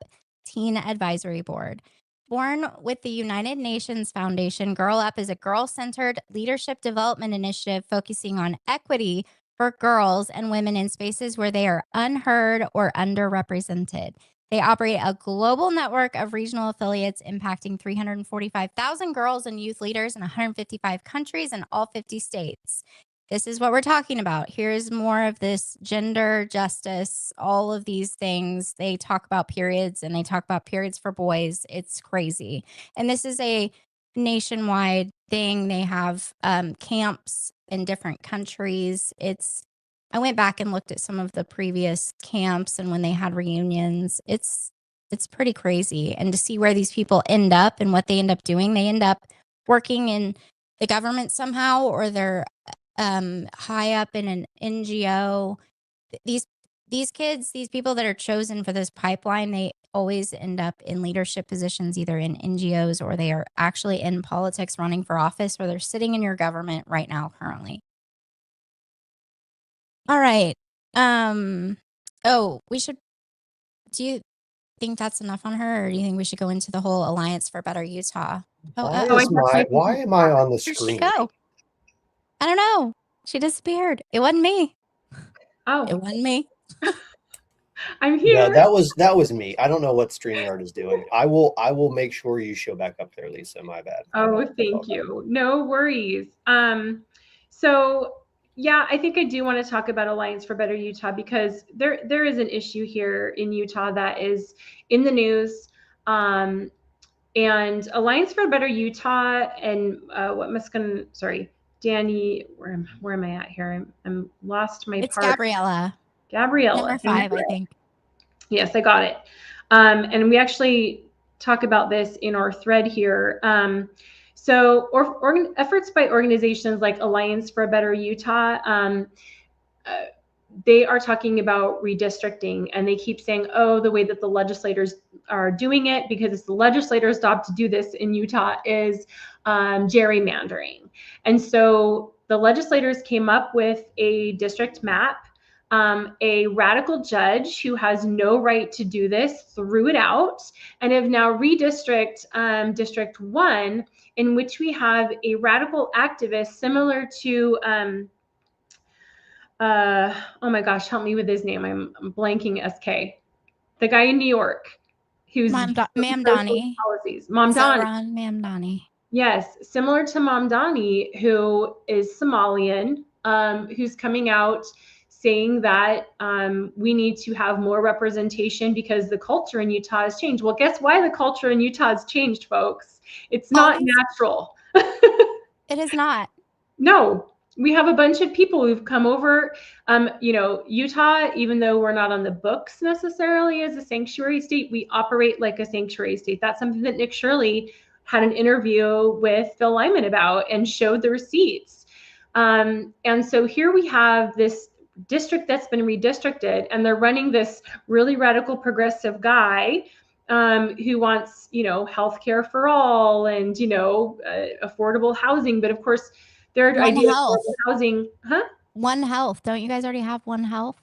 Teen Advisory Board. Born with the United Nations Foundation, Girl Up is a girl-centered leadership development initiative focusing on equity for girls and women in spaces where they are unheard or underrepresented. They operate a global network of regional affiliates impacting 345,000 girls and youth leaders in 155 countries in all 50 states. This is what we're talking about. Here's more of this gender justice, all of these things. They talk about periods, and they talk about periods for boys. It's crazy. And this is a nationwide thing. They have camps in different countries. I went back and looked at some of the previous camps and when they had reunions. It's pretty crazy. And to see where these people end up and what they end up doing, they end up working in the government somehow, or they're high up in an NGO. These kids, these people that are chosen for this pipeline, they always end up in leadership positions, either in NGOs, or they are actually in politics running for office, or they're sitting in your government right now currently. All right. Do you think that's enough on her, or do you think we should go into the whole Alliance for Better Utah? Why am I on the Where'd she screen? go? I don't know. She disappeared. It wasn't me. Oh, It wasn't me. I'm here. Yeah, that was me. I don't know what StreamYard is doing. I will make sure you show back up there, Lisa. My bad. Oh, thank you. No worries. So yeah, I think I do want to talk about Alliance for Better Utah, because there is an issue here in Utah that is in the news. And Alliance for Better Utah and Danny, where am I at here? I'm lost my It's part. Gabriella. Gabriella. Number 5, I think. Yes, I got it. And we actually talk about this in our thread here. Efforts by organizations like Alliance for a Better Utah, they are talking about redistricting, and they keep saying, oh, the way that the legislators are doing it, because it's the legislators' job to do this in Utah, is gerrymandering. And so the legislators came up with a district map a radical judge who has no right to do this threw it out, and have now redistricted District 1, in which we have a radical activist similar to, oh my gosh, help me with his name. I'm blanking, SK. The guy in New York who's Mamdani. Mamdani. Yes, similar to Mamdani, who is Somalian, who's coming out saying that we need to have more representation because the culture in Utah has changed. Well, guess why the culture in Utah has changed, folks? It's not natural. It is not. No, we have a bunch of people who've come over. You know, Utah, even though we're not on the books necessarily as a sanctuary state, we operate like a sanctuary state. That's something that Nick Shirley had an interview with Phil Lyman about and showed the receipts. And so here we have this district that's been redistricted, and they're running this really radical progressive guy who wants, you know, healthcare for all and, you know, affordable housing. But of course, their idea of housing, One Health. Don't you guys already have One Health?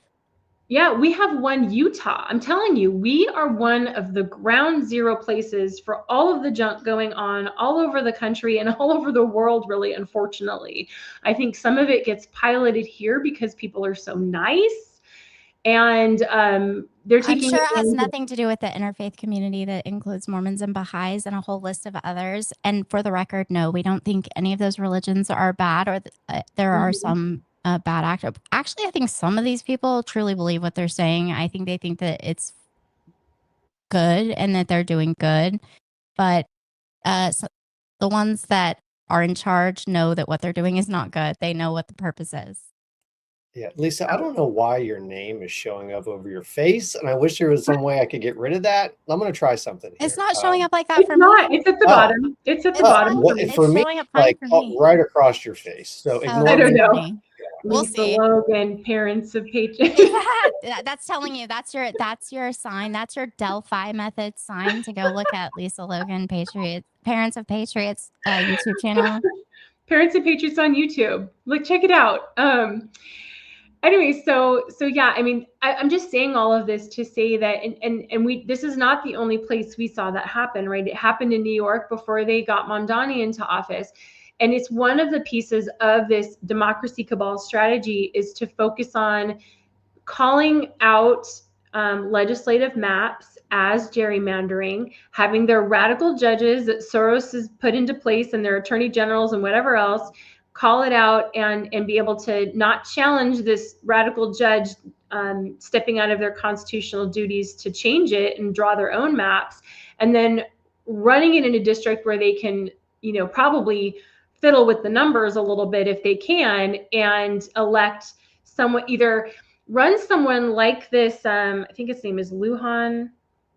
Yeah, we have One Utah. I'm telling you, we are one of the ground zero places for all of the junk going on all over the country and all over the world, really, unfortunately. I think some of it gets piloted here because people are so nice. And they're taking— I'm sure it has nothing to do with the interfaith community that includes Mormons and Baha'is and a whole list of others. And for the record, no, we don't think any of those religions are bad, or there are some bad actors. Actually, I think some of these people truly believe what they're saying. I think they think that it's good and that they're doing good. But so the ones that are in charge know that what they're doing is not good. They know what the purpose is. Yeah, Lisa, I don't know why your name is showing up over your face, and I wish there was some way I could get rid of that. I'm going to try something here. It's not showing up like that for me. It's at the bottom. It's at the bottom. For me, like right across your face. So ignore I don't know. Yeah. We'll Lisa see. Logan, parents of patriots. That's telling you that's your sign. That's your Delphi method sign to go look at Lisa Logan, Parents of Patriots YouTube channel. Parents of Patriots on YouTube. Look, check it out. Anyway, so yeah, I mean, I'm just saying all of this to say that, and this is not the only place we saw that happen, right? It happened in New York before they got Mamdani into office. And it's one of the pieces of this democracy cabal strategy is to focus on calling out legislative maps as gerrymandering, having their radical judges that Soros has put into place and their attorney generals and whatever else call it out and be able to not challenge this radical judge stepping out of their constitutional duties to change it and draw their own maps, and then running it in a district where they can, you know, probably fiddle with the numbers a little bit if they can, and elect someone, either run someone like this, I think his name is Liban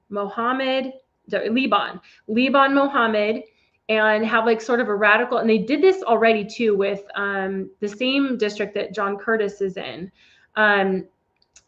Mohammed, and have like sort of a radical, and they did this already too with the same district that John Curtis is in.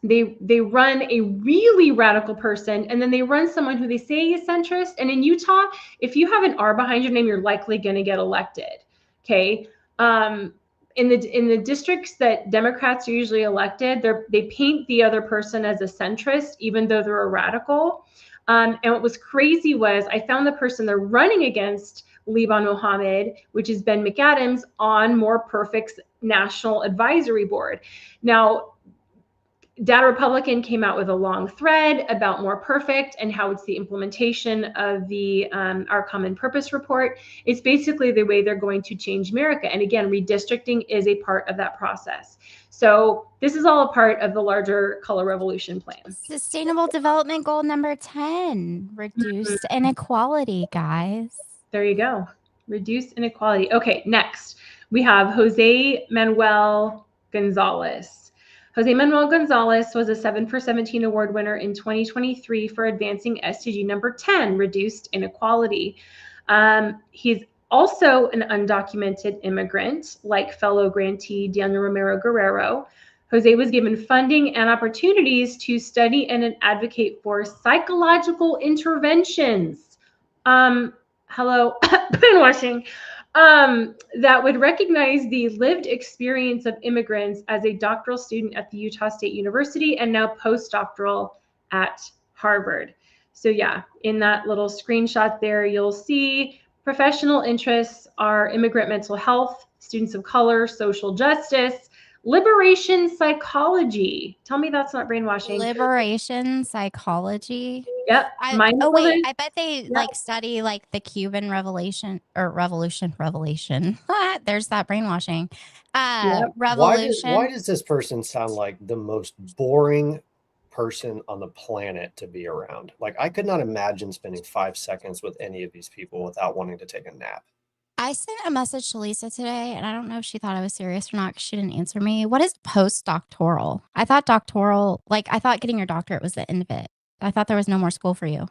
They run a really radical person, and then they run someone who they say is centrist. And in Utah, if you have an R behind your name, you're likely going to get elected. Okay. In the districts that Democrats are usually elected, they paint the other person as a centrist, even though they're a radical. And what was crazy was I found the person they're running against, Liban Mohammed, which is Ben McAdams, on More Perfect's National Advisory Board. Now, Dad Republican came out with a long thread about More Perfect and how it's the implementation of the Our Common Purpose report. It's basically the way they're going to change America. And again, redistricting is a part of that process. So this is all a part of the larger color revolution plan. Sustainable Development Goal number 10, reduce inequality, guys. There you go. Reduce inequality. Okay, next we have Jose Manuel Gonzalez. Jose Manuel Gonzalez was a 7 for 17 award winner in 2023 for advancing SDG number 10, reduced inequality. He's also an undocumented immigrant, like fellow grantee Daniel Romero Guerrero. Jose was given funding and opportunities to study and advocate for psychological interventions. Hello, brainwashing. that would recognize the lived experience of immigrants as a doctoral student at the Utah State University and now postdoctoral at Harvard. So yeah, in that little screenshot there, you'll see professional interests are immigrant mental health, students of color, social justice, liberation psychology. Tell me that's not brainwashing. Liberation psychology. Yep. Oh wait, I bet they like study like the Cuban revolution. There's that brainwashing. Revolution. Why does this person sound like the most boring person on the planet to be around? Like, I could not imagine spending 5 seconds with any of these people without wanting to take a nap. I sent a message to Lisa today, and I don't know if she thought I was serious or not because she didn't answer me. What is postdoctoral? I thought I thought getting your doctorate was the end of it. I thought there was no more school for you.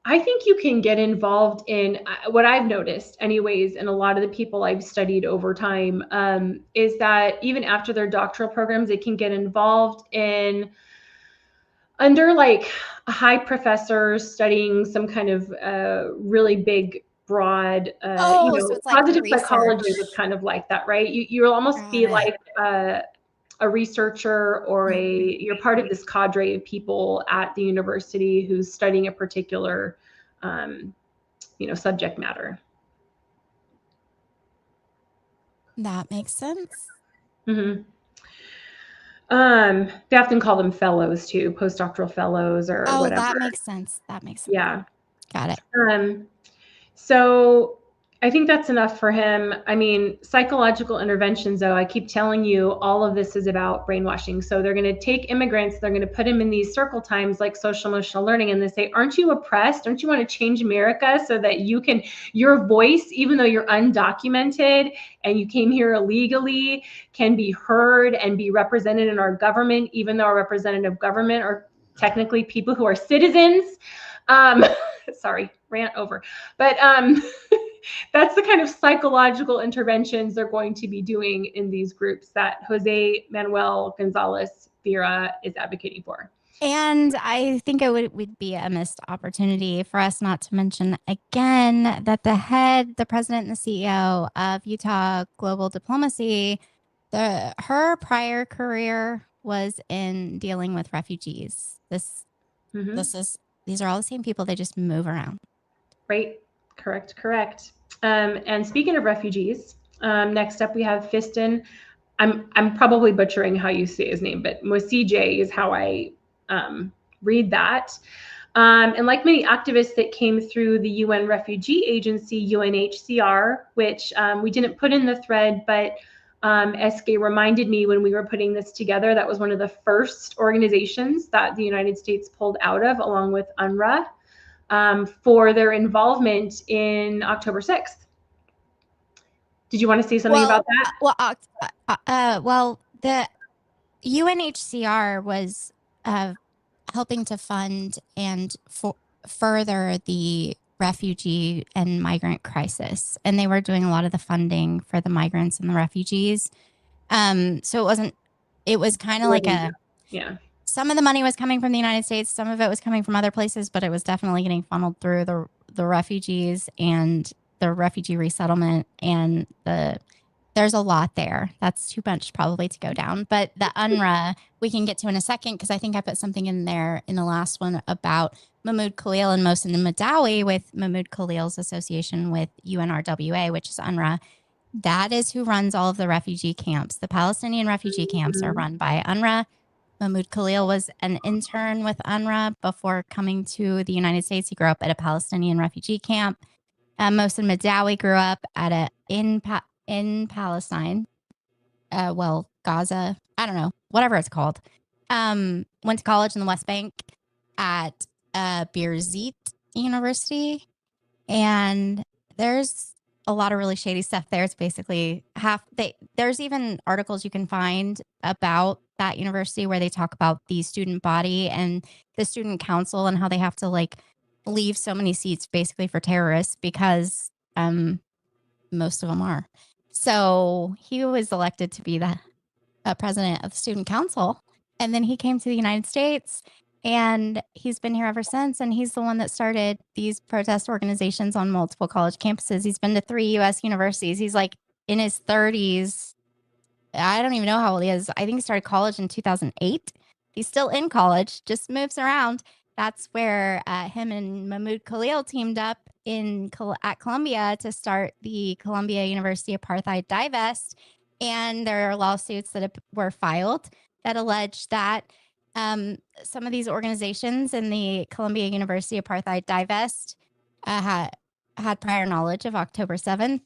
I think you can get involved in what I've noticed anyways, and a lot of the people I've studied over time, is that even after their doctoral programs, they can get involved in under like a high professor studying some kind of really big, broad, so it's like positive psychology is kind of like that, right? You'll almost be like a researcher or you're part of this cadre of people at the university who's studying a particular, subject matter. That makes sense. Mm-hmm. They often call them fellows too, postdoctoral fellows or whatever. That makes sense. Yeah. Got it. So I think that's enough for him. I mean, psychological interventions, though, I keep telling you, all of this is about brainwashing. So they're going to take immigrants, they're going to put them in these circle times like social emotional learning. And they say, aren't you oppressed? Don't you want to change America so that your voice, even though you're undocumented and you came here illegally, can be heard and be represented in our government, even though our representative government are technically people who are citizens. Sorry, rant over. But that's the kind of psychological interventions they're going to be doing in these groups that Jose Manuel Gonzalez Vera is advocating for. And I think it would be a missed opportunity for us not to mention again that the president and the CEO of Utah Global Diplomacy, her prior career was in dealing with refugees. These are all the same people. They just move around. Right. Correct. And speaking of refugees, next up we have Fiston. I'm probably butchering how you say his name, but Mosije is how I read that. And like many activists that came through the UN Refugee Agency, UNHCR, which we didn't put in the thread, but SK reminded me when we were putting this together, that was one of the first organizations that the United States pulled out of, along with UNRWA, for their involvement in October 6th. Did you want to say something about that? Well, the UNHCR was helping to fund and further the refugee and migrant crisis. And they were doing a lot of the funding for the migrants and the refugees. So it was kind of like some of the money was coming from the United States. Some of it was coming from other places, but it was definitely getting funneled through the refugees and the refugee resettlement. And there's a lot there. That's too much probably to go down. But the UNRWA, we can get to in a second, because I think I put something in there in the last one about Mahmoud Khalil and Mohsen Mahdawi with Mahmoud Khalil's association with UNRWA, which is UNRWA. That is who runs all of the refugee camps. The Palestinian refugee camps are run by UNRWA. Mahmoud Khalil was an intern with UNRWA before coming to the United States. He grew up at a Palestinian refugee camp. Mohsen Mahdawi grew up at in Palestine, Gaza, I don't know, whatever it's called. Went to college in the West Bank at Birzeit University, and there's a lot of really shady stuff there. It's basically there's even articles you can find about that university where they talk about the student body and the student council and how they have to like leave so many seats basically for terrorists, because most of them are. So he was elected to be the president of the student council, and then he came to the United States And he's been here ever since. And he's the one that started these protest organizations on multiple college campuses. He's been to 3 U.S. universities. He's like in his 30s. I don't even know how old he is. I think he started college in 2008. He's still in college, just moves around. That's where him and Mahmoud Khalil teamed up at Columbia to start the Columbia University Apartheid Divest. And there are lawsuits that were filed that allege that some of these organizations in the Columbia University Apartheid Divest had prior knowledge of October 7th.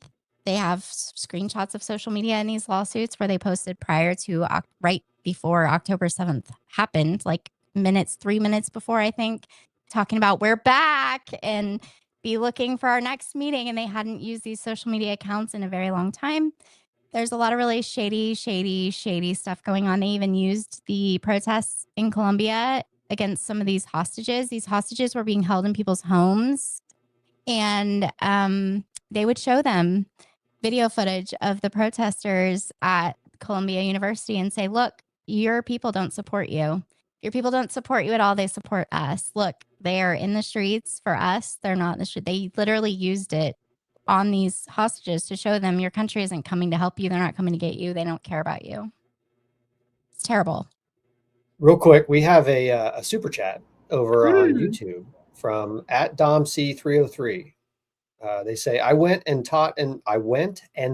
They have screenshots of social media in these lawsuits where they posted prior to right before October 7th happened, like 3 minutes before, I think, talking about we're back and be looking for our next meeting. And they hadn't used these social media accounts in a very long time. There's a lot of really shady stuff going on. They even used the protests in Colombia against some of these hostages. These hostages were being held in people's homes, and they would show them video footage of the protesters at Columbia University and say, look, your people don't support you. Your people don't support you at all. They support us. Look, they are in the streets for us. They're not in the street. They literally used it on these hostages to show them your country isn't coming to help you. They're not coming to get you. They don't care about you. It's terrible. Real quick, we have a super chat over on YouTube from @DomC303. They say, I went and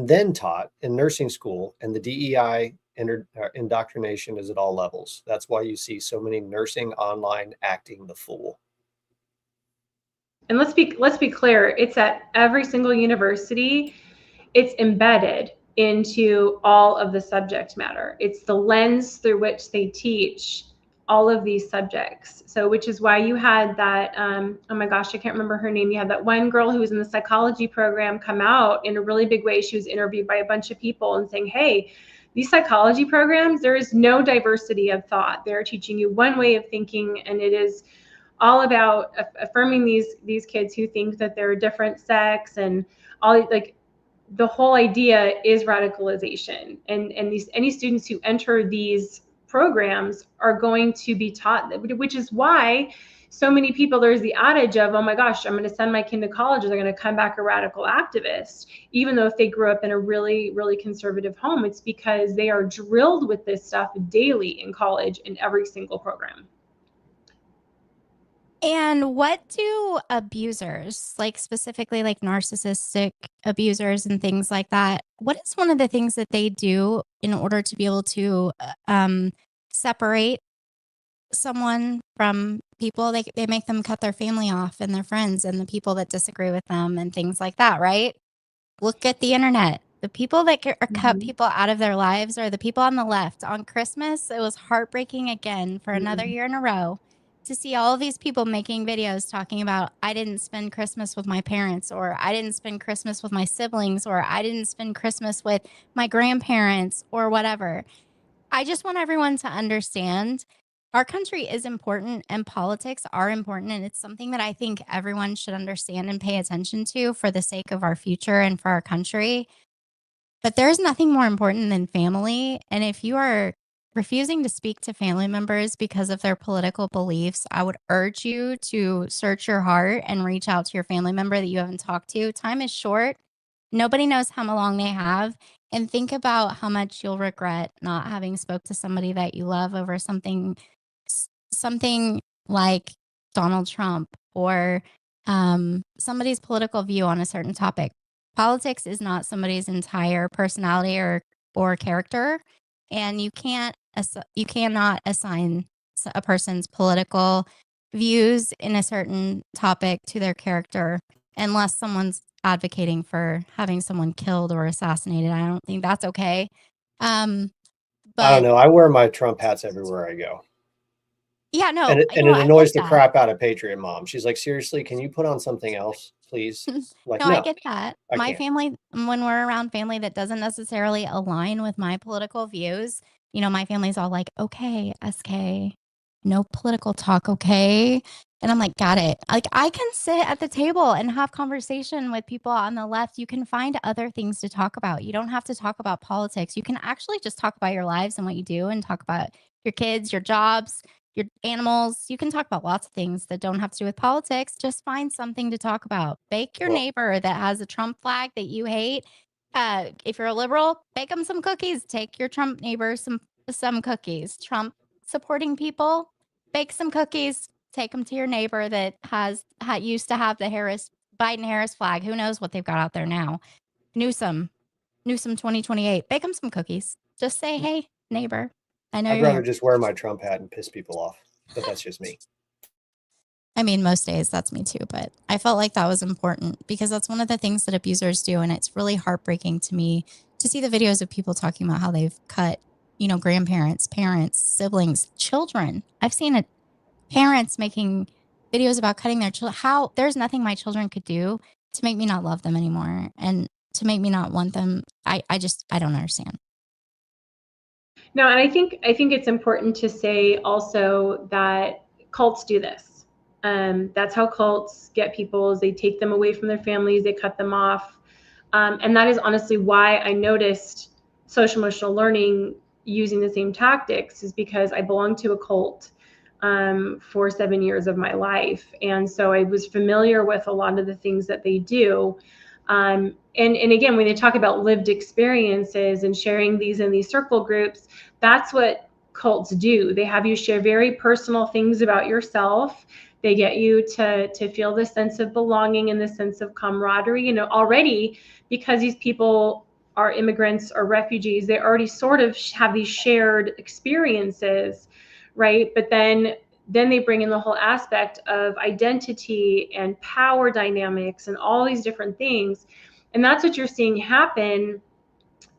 then taught in nursing school, and the DEI indoctrination is at all levels. That's why you see so many nursing online acting the fool. And let's be clear, it's at every single university. It's embedded into all of the subject matter. It's the lens through which they teach all of these subjects. So, which is why you had that, oh my gosh, I can't remember her name. You had that one girl who was in the psychology program come out in a really big way. She was interviewed by a bunch of people and saying, hey, these psychology programs, there is no diversity of thought. They're teaching you one way of thinking, and it is all about affirming these kids who think that they're a different sex, and all, like, the whole idea is radicalization. And any students who enter these programs are going to be taught that, which is why so many people, there's the adage of, oh my gosh, I'm going to send my kid to college, they're going to come back a radical activist, even though if they grew up in a really, really conservative home. It's because they are drilled with this stuff daily in college in every single program. And what do abusers, like specifically like narcissistic abusers and things like that, what is one of the things that they do in order to be able to separate someone from people? They make them cut their family off and their friends and the people that disagree with them and things like that, right? Look at the internet. The people that cut people out of their lives are the people on the left. On Christmas, it was heartbreaking again for another year in a row to see all of these people making videos talking about, I didn't spend Christmas with my parents, or I didn't spend Christmas with my siblings, or I didn't spend Christmas with my grandparents, or whatever. I just want everyone to understand our country is important and politics are important. And it's something that I think everyone should understand and pay attention to for the sake of our future and for our country. But there's nothing more important than family. And if you are refusing to speak to family members because of their political beliefs, I would urge you to search your heart and reach out to your family member that you haven't talked to. Time is short. Nobody knows how long they have. And think about how much you'll regret not having spoke to somebody that you love over something like Donald Trump or somebody's political view on a certain topic. Politics is not somebody's entire personality or character. And you cannot assign a person's political views in a certain topic to their character unless someone's advocating for having someone killed or assassinated. I don't think that's okay. But I don't know. I wear my Trump hats everywhere I go. Yeah, no. And it annoys the crap out of Patriot Mom. She's like, seriously, can you put on something else, please? Like, no, I get that. My can't. family, when we're around family that doesn't necessarily align with my political views, my family's all like, okay, SK, no political talk, okay? And I'm like, got it. Like, I can sit at the table and have conversation with people on the left. You can find other things to talk about. You don't have to talk about politics. You can actually just talk about your lives and what you do and talk about your kids, your jobs, your animals. You can talk about lots of things that don't have to do with politics. Just find something to talk about. Bake your neighbor that has a Trump flag that you hate. If you're a liberal, bake them some cookies. Take your Trump neighbor some cookies. Trump supporting people, bake some cookies. Take them to your neighbor that used to have the Biden-Harris flag. Who knows what they've got out there now? Newsom 2028. Bake them some cookies. Just say, hey, neighbor, I know I'd rather just wear my Trump hat and piss people off, but that's just me. I mean, most days that's me too, but I felt like that was important because that's one of the things that abusers do. And it's really heartbreaking to me to see the videos of people talking about how they've cut, grandparents, parents, siblings, children. I've seen it. Parents making videos about cutting their children. There's nothing my children could do to make me not love them anymore and to make me not want them. I don't understand. No, and I think it's important to say also that cults do this. That's how cults get people, is they take them away from their families, they cut them off. And that is honestly why I noticed social emotional learning using the same tactics, is because I belonged to a cult for 7 years of my life. And so I was familiar with a lot of the things that they do. And again, when they talk about lived experiences and sharing these in these circle groups, that's what cults do. They have you share very personal things about yourself. They get you to feel this sense of belonging and this sense of camaraderie. Already, because these people are immigrants or refugees, they already sort of have these shared experiences, right? But then they bring in the whole aspect of identity and power dynamics and all these different things. And that's what you're seeing happen.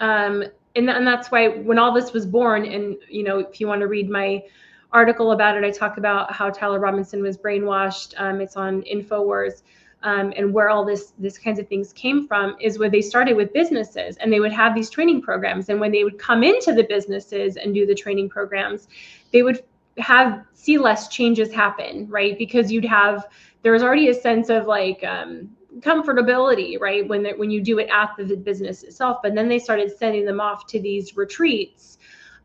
And that's why when all this was born, and, if you want to read my article about it, I talk about how Tyler Robinson was brainwashed. It's on InfoWars. And where all this kinds of things came from is where they started with businesses, and they would have these training programs. And when they would come into the businesses and do the training programs, they would see less changes happen, right? Because there was already a sense of like comfortability, right? When you do it at the business itself. But then they started sending them off to these retreats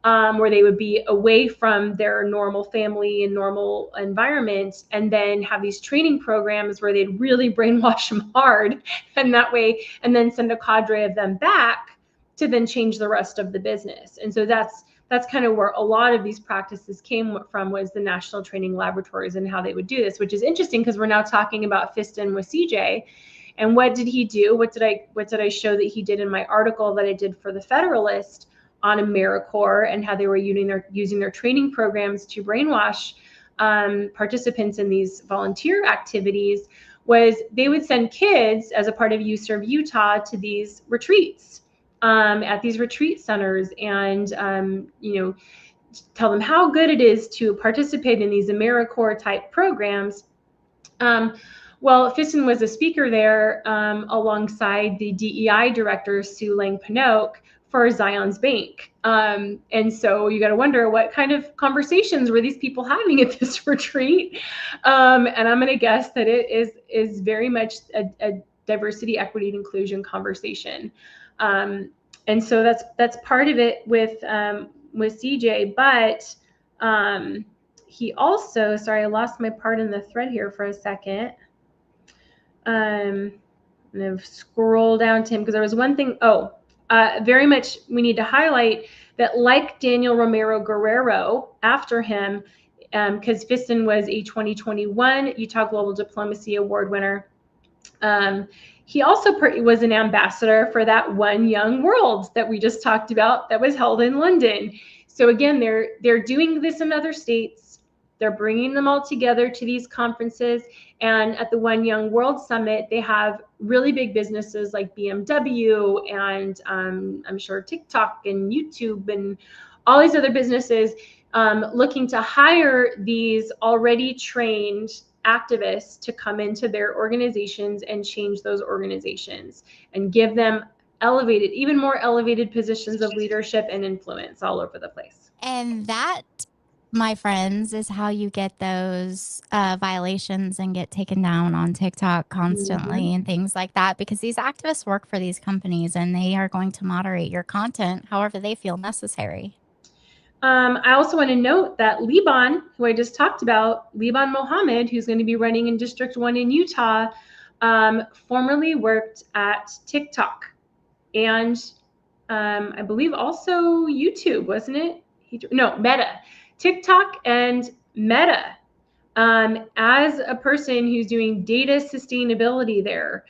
where they would be away from their normal family and normal environment, and then have these training programs where they'd really brainwash them hard, and that way, and then send a cadre of them back to then change the rest of the business. And so that's kind of where a lot of these practices came from, was the National Training Laboratories and how they would do this, which is interesting because we're now talking about Fiston Moj. And what did he do? What did I show that he did in my article that I did for the Federalist on AmeriCorps, and how they were using their training programs to brainwash participants in these volunteer activities, was they would send kids as a part of UServe Utah to these retreats at these retreat centers, and tell them how good it is to participate in these AmeriCorps type programs. Well, Fiston was a speaker there alongside the DEI director, Sue Lang-Panoke, for Zion's Bank. And so you got to wonder, what kind of conversations were these people having at this retreat? And I'm going to guess that it is very much a diversity, equity, and inclusion conversation. And so that's part of it with CJ. But he also, sorry, I lost my part in the thread here for a second. I'm going to scroll down to him because there was one thing. Very much we need to highlight that, like Daniel Romero Guerrero after him, because Fiston was a 2021 Utah Global Diplomacy Award winner. He also was an ambassador for that One Young World that we just talked about that was held in London. So again, they're doing this in other states. They're bringing them all together to these conferences. And at the One Young World Summit, they have really big businesses like BMW and I'm sure TikTok and YouTube and all these other businesses looking to hire these already trained activists to come into their organizations and change those organizations and give them even more elevated positions of leadership and influence all over the place. And that, my friends, is how you get those violations and get taken down on TikTok constantly and things like that, because these activists work for these companies and they are going to moderate your content however they feel necessary. I also want to note that Liban, who I just talked about, Liban Mohammed, who's going to be running in District 1 in Utah, formerly worked at TikTok and I believe also YouTube, wasn't it? No, Meta. TikTok and Meta, as a person who's doing data sustainability there.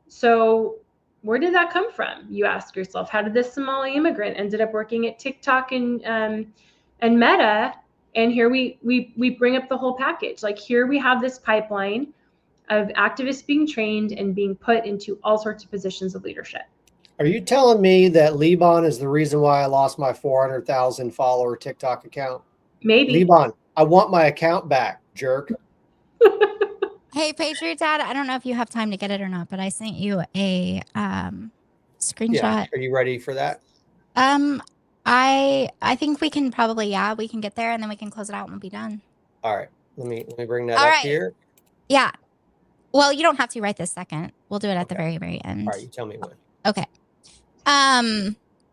So where did that come from? You ask yourself. How did this Somali immigrant ended up working at TikTok and Meta? And here we bring up the whole package. Like, here we have this pipeline of activists being trained and being put into all sorts of positions of leadership. Are you telling me that Liban is the reason why I lost my 400,000 follower TikTok account? Maybe. Liban, I want my account back, jerk. Hey, PatriotDad, I don't know if you have time to get it or not, but I sent you a screenshot. Yeah. Are you ready for that? I think we can probably, we can get there and then we can close it out and we'll be done. All right. Let me bring that up here. Yeah. Well, you don't have to right this second. We'll do it at the very, very end. All right. You tell me when. Okay.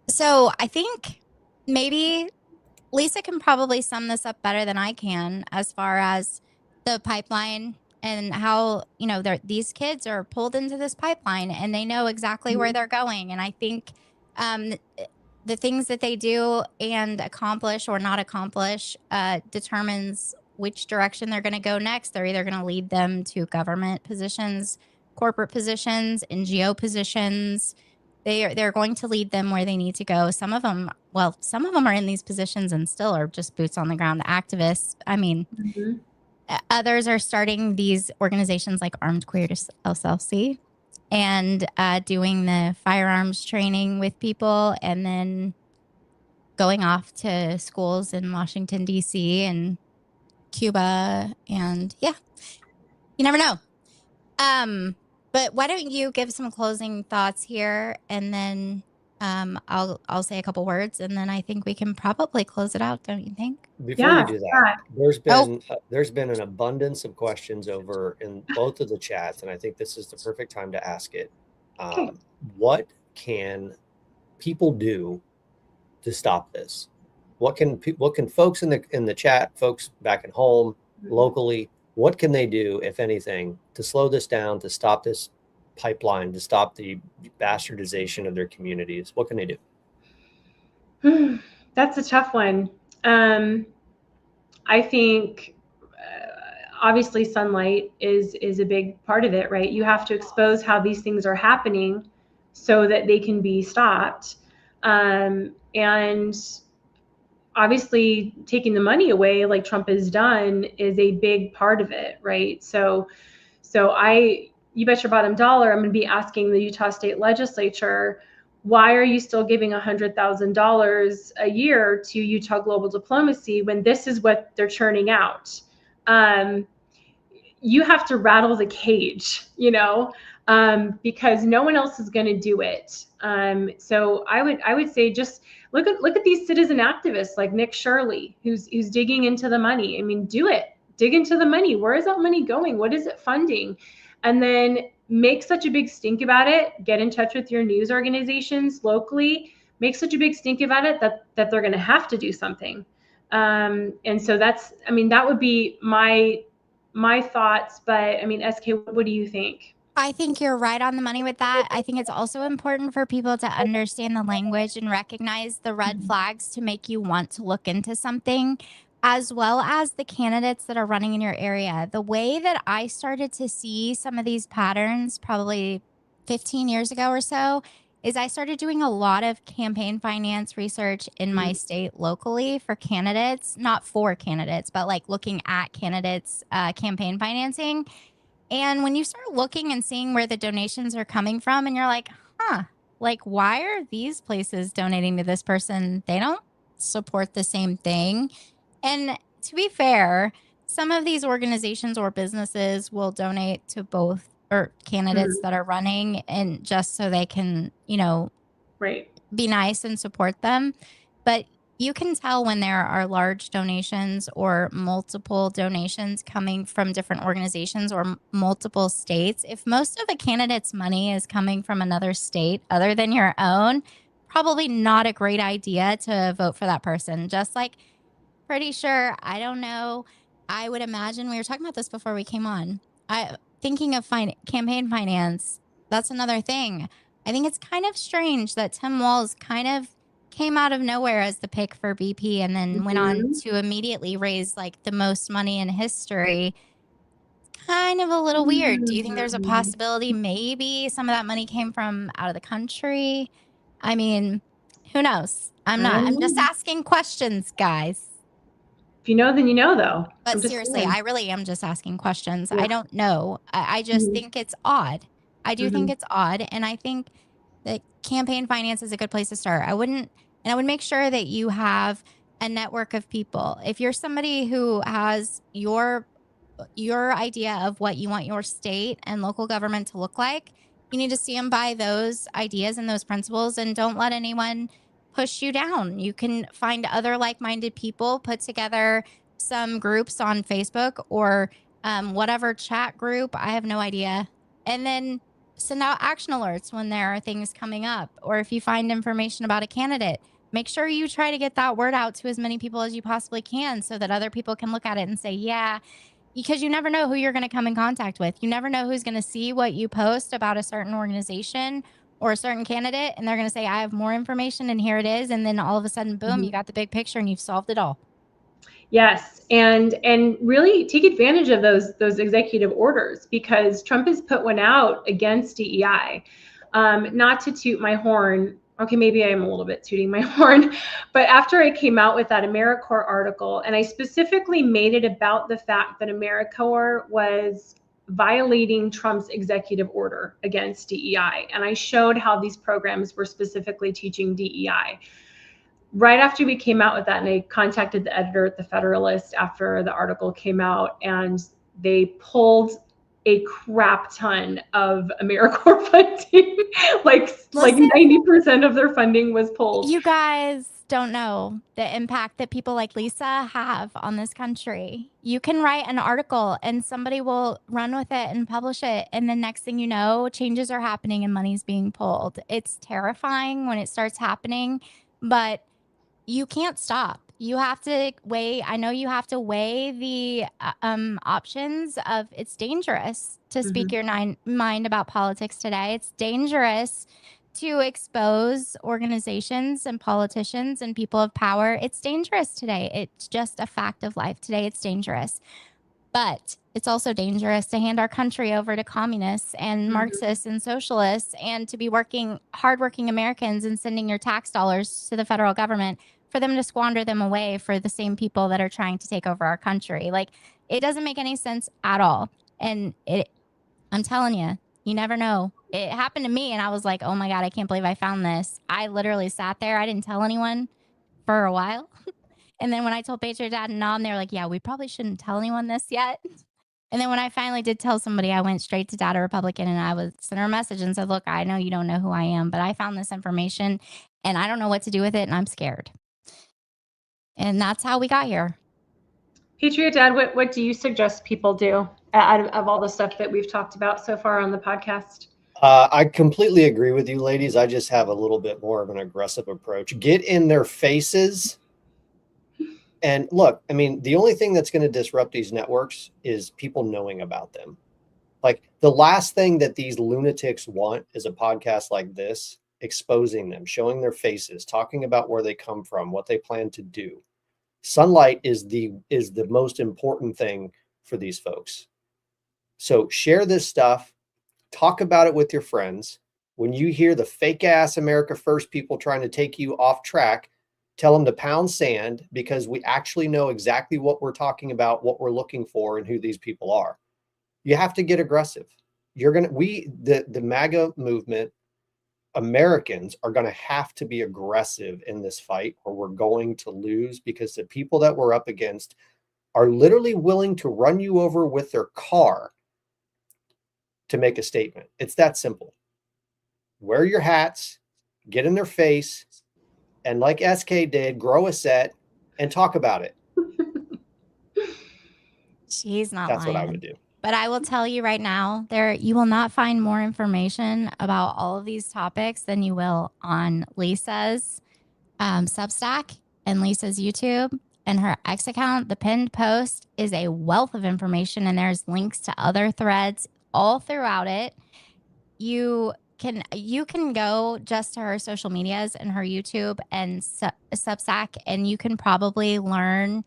So I think maybe Lisa can probably sum this up better than I can as far as the pipeline and how, you know, these kids are pulled into this pipeline and they know exactly where they're going. And I think the things that they do and accomplish or not accomplish determines which direction they're going to go next. They're either going to lead them to government positions, corporate positions, NGO positions. They're going to lead them where they need to go. Some of them are in these positions and still are just boots on the ground activists. I mean, others are starting these organizations like Armed Queers of SLC and doing the firearms training with people and then going off to schools in Washington, D.C. and Cuba. And yeah, you never know. But why don't you give some closing thoughts here, and then I'll say a couple words, and then I think we can probably close it out. Don't you think? Before you do that, there's been an abundance of questions over in both of the chats, and I think this is the perfect time to ask it. What can people do to stop this? What can folks in the chat, folks back at home, locally? What can they do, if anything, to slow this down, to stop this pipeline, to stop the bastardization of their communities? What can they do? That's a tough one. I think obviously sunlight is a big part of it, right? You have to expose how these things are happening so that they can be stopped. And obviously taking the money away like Trump has done is a big part of it, right? So you bet your bottom dollar I'm going to be asking the Utah State Legislature, why are you still giving $100,000 a year to Utah Global Diplomacy when this is what they're churning out? You have to rattle the cage, because no one else is going to do it. So I would say just look at these citizen activists like Nick Shirley, who's digging into the money. I mean, do it. Dig into the money. Where is that money going? What is it funding? And then make such a big stink about it. Get in touch with your news organizations locally. Make such a big stink about it that they're going to have to do something. And so that would be my thoughts. But I mean, SK, what do you think? I think you're right on the money with that. I think it's also important for people to understand the language and recognize the red flags to make you want to look into something, as well as the candidates that are running in your area. The way that I started to see some of these patterns probably 15 years ago or so is I started doing a lot of campaign finance research in my state locally for candidates, not for candidates, but like looking at candidates' campaign financing. And when you start looking and seeing where the donations are coming from, and you're like, why are these places donating to this person? They don't support the same thing. And to be fair, some of these organizations or businesses will donate to both or candidates that are running, and just so they can, be nice and support them. But you can tell when there are large donations or multiple donations coming from different organizations or multiple states. If most of a candidate's money is coming from another state other than your own, probably not a great idea to vote for that person. Just like, pretty sure, I don't know, I would imagine, we were talking about this before we came on, thinking of campaign finance, that's another thing. I think it's kind of strange that Tim Walz kind of came out of nowhere as the pick for VP and then went on to immediately raise like the most money in history. Kind of a little weird. Do you think there's a possibility maybe some of that money came from out of the country? I mean, who knows? I'm just asking questions, guys. If you know, then you know, though. But seriously, I really am just asking questions. I don't know. I just think it's odd. I do think it's odd. And I think that campaign finance is a good place to start. I would make sure that you have a network of people. If you're somebody who has your idea of what you want your state and local government to look like, you need to stand by those ideas and those principles and don't let anyone push you down. You can find other like-minded people, put together some groups on Facebook or whatever chat group, I have no idea, and then send out action alerts when there are things coming up. Or if you find information about a candidate, make sure you try to get that word out to as many people as you possibly can so that other people can look at it and say, yeah, because you never know who you're going to come in contact with. You never know who's going to see what you post about a certain organization or a certain candidate, and they're going to say, I have more information, and here it is. And then all of a sudden, boom, you got the big picture and you've solved it all. Yes, and really take advantage of those executive orders, because Trump has put one out against DEI. Not to toot my horn, okay, maybe I am a little bit tooting my horn, but after I came out with that AmeriCorps article, and I specifically made it about the fact that AmeriCorps was violating Trump's executive order against DEI, and I showed how these programs were specifically teaching DEI. Right after we came out with that, and I contacted the editor at the Federalist after the article came out, and they pulled a crap ton of AmeriCorps funding. like 90% of their funding was pulled. You guys don't know the impact that people like Lisa have on this country. You can write an article and somebody will run with it and publish it, and the next thing you know, changes are happening and money's being pulled. It's terrifying when it starts happening, but you can't stop. You have to weigh, I know you have to weigh the options of, it's dangerous to speak your mind about politics today. It's dangerous to expose organizations and politicians and people of power. It's dangerous today. It's just a fact of life. Today it's dangerous. But it's also dangerous to hand our country over to communists and Marxists and socialists, and to be hardworking Americans and sending your tax dollars to the federal government for them to squander them away for the same people that are trying to take over our country. Like, it doesn't make any sense at all. And I'm telling you, you never know. It happened to me and I was like, oh my God, I can't believe I found this. I literally sat there. I didn't tell anyone for a while. And then when I told PatriotDad and Mom, they were like, yeah, we probably shouldn't tell anyone this yet. And then when I finally did tell somebody, I went straight to Data Republican and I sent her a message and said, look, I know you don't know who I am, but I found this information and I don't know what to do with it and I'm scared. And that's how we got here. PatriotDad, what do you suggest people do out of all the stuff that we've talked about so far on the podcast? I completely agree with you, ladies. I just have a little bit more of an aggressive approach. Get in their faces. And look, I mean, the only thing that's going to disrupt these networks is people knowing about them. Like, the last thing that these lunatics want is a podcast like this, exposing them, showing their faces, talking about where they come from, what they plan to do. Sunlight is the most important thing for these folks. So share this stuff, talk about it with your friends. When you hear the fake ass America First people trying to take you off track, tell them to pound sand, because we actually know exactly what we're talking about, what we're looking for, and who these people are. You have to get aggressive. The MAGA movement, Americans are going to have to be aggressive in this fight, or we're going to lose, because the people that we're up against are literally willing to run you over with their car to make a statement. It's that simple. Wear your hats, get in their face, and like SK did, grow a set and talk about it. She's not That's lying. what I would do. But I will tell you right now, you will not find more information about all of these topics than you will on Lisa's Substack and Lisa's YouTube and her X account. The pinned post is a wealth of information, and there's links to other threads all throughout it. You can go just to her social medias and her YouTube and Substack, and you can probably learn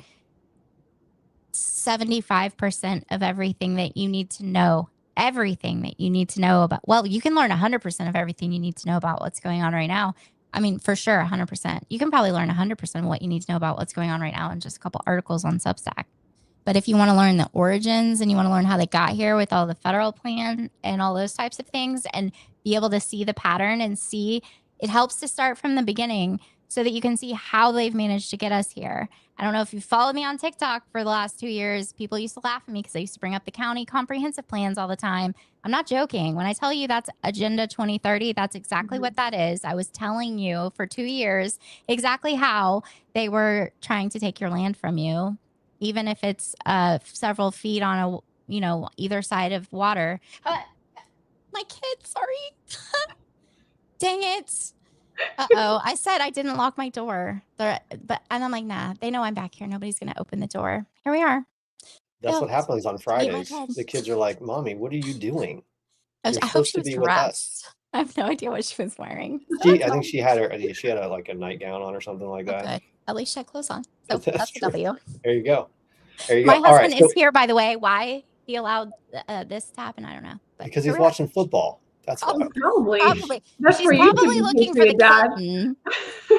75% of everything that you need to know. Everything that you need to know about. Well, you can learn 100% of everything you need to know about what's going on right now. I mean, for sure, 100%. You can probably learn 100% of what you need to know about what's going on right now in just a couple articles on Substack. But if you want to learn the origins and you want to learn how they got here with all the federal plan and all those types of things and be able to see the pattern and see, it helps to start from the beginning so that you can see how they've managed to get us here. I don't know if you followed me on TikTok for the last 2 years. People used to laugh at me because I used to bring up the county comprehensive plans all the time. I'm not joking. When I tell you that's Agenda 2030, that's exactly what that is. I was telling you for 2 years exactly how they were trying to take your land from you, even if it's several feet on either side of water. My kid, sorry. Dang it. Uh-oh. I said I didn't lock my door. And I'm like, nah, they know I'm back here. Nobody's going to open the door. Here we are. That's what happens on Fridays. The kids are like, Mommy, what are you doing? I hope she was dressed. I have no idea what she was wearing. I think she had a nightgown on or something like that. Good. At least she had clothes on. So that's a W. There you go. My husband is here, by the way. Why he allowed this to happen, I don't know. But because he's watching football. That's probably. She's probably looking for the kitten.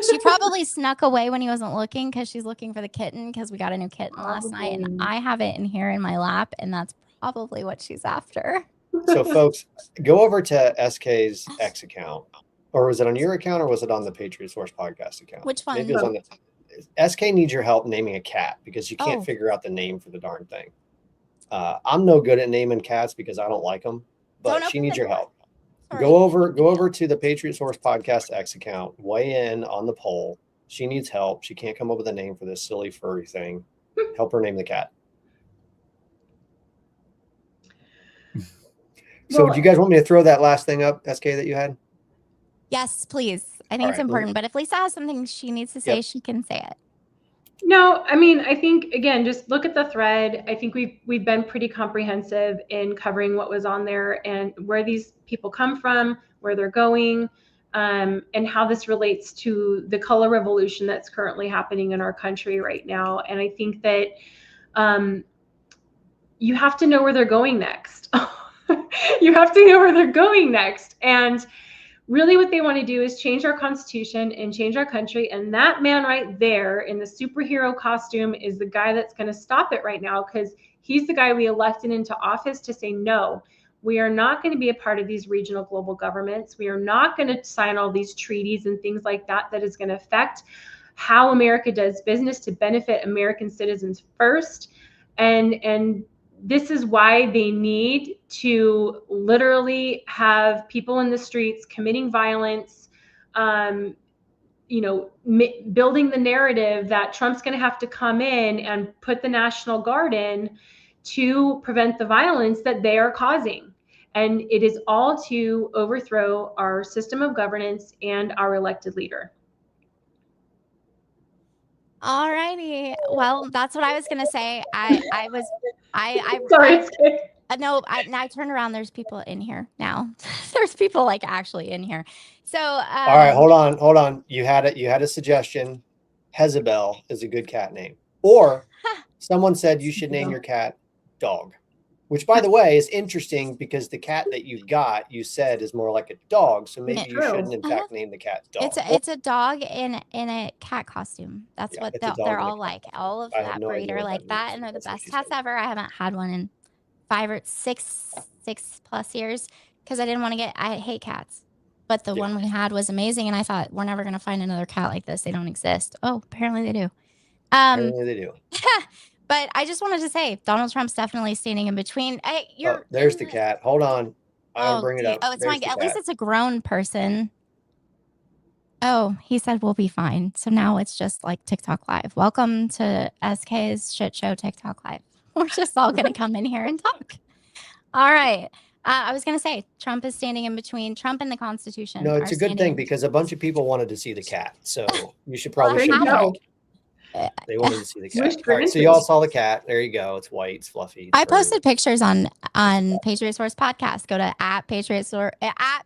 She probably snuck away when he wasn't looking because she's looking for the kitten because we got a new kitten last night and I have it in here in my lap and that's probably what she's after. So folks, go over to SK's X account. Or was it on your account or was it on the Patriot Source podcast account? Which one? Maybe it was on the SK needs your help naming a cat because you can't figure out the name for the darn thing. I'm no good at naming cats because I don't like them, but she needs your help. Sorry. Go over to the Patriot Source Podcast X account, weigh in on the poll. She needs help. She can't come up with a name for this silly furry thing. Help her name the cat. So do you guys want me to throw that last thing up, SK, that you had? Yes, please. I think it's important. But if Lisa has something she needs to say, she can say it. No, I mean, I think, again, just look at the thread. I think we've been pretty comprehensive in covering what was on there and where these people come from, where they're going, and how this relates to the color revolution that's currently happening in our country right now. And I think that you have to know where they're going next. You have to know where they're going next. And really what they want to do is change our constitution and change our country. And that man right there in the superhero costume is the guy that's going to stop it right now because he's the guy we elected into office to say, no, we are not going to be a part of these regional global governments. We are not going to sign all these treaties and things like that that is going to affect how America does business to benefit American citizens first. And this is why they need to literally have people in the streets committing violence, building the narrative that Trump's going to have to come in and put the National Guard in to prevent the violence that they are causing. And it is all to overthrow our system of governance and our elected leader. All righty. Well, that's what I was going to say. I Sorry. I turned around. There's people in here now. There's people actually in here. So, all right, hold on. You had a suggestion. Jezebel is a good cat name. Or someone said you should name your cat Dog. Which, by the way, is interesting because the cat that you got, you said, is more like a dog. So maybe you shouldn't, in fact, name the cat Dog. It's a dog in a cat costume. That's what they're all like. All of that breed are like that, and they're the best cats ever. I haven't had one in 5 or 6 plus years because I hate cats. But the one we had was amazing, and I thought, we're never going to find another cat like this. They don't exist. Oh, apparently they do. Apparently they do. But I just wanted to say, Donald Trump's definitely standing in between. Hey, there's the cat. Hold on. I'll bring it up. Oh, it's fine. At least it's a grown person. Oh, he said we'll be fine. So now it's just like TikTok Live. Welcome to SK's Shit Show TikTok Live. We're just all going to come in here and talk. All right. I was going to say Trump is standing in between. Trump and the Constitution. No, it's a good thing because a bunch of people wanted to see the cat. So you should probably go. They wanted to see the cat. All right, so y'all saw the cat. There you go. It's white. It's fluffy. I posted pictures on Patriot Source podcast. Go to @Patriot Source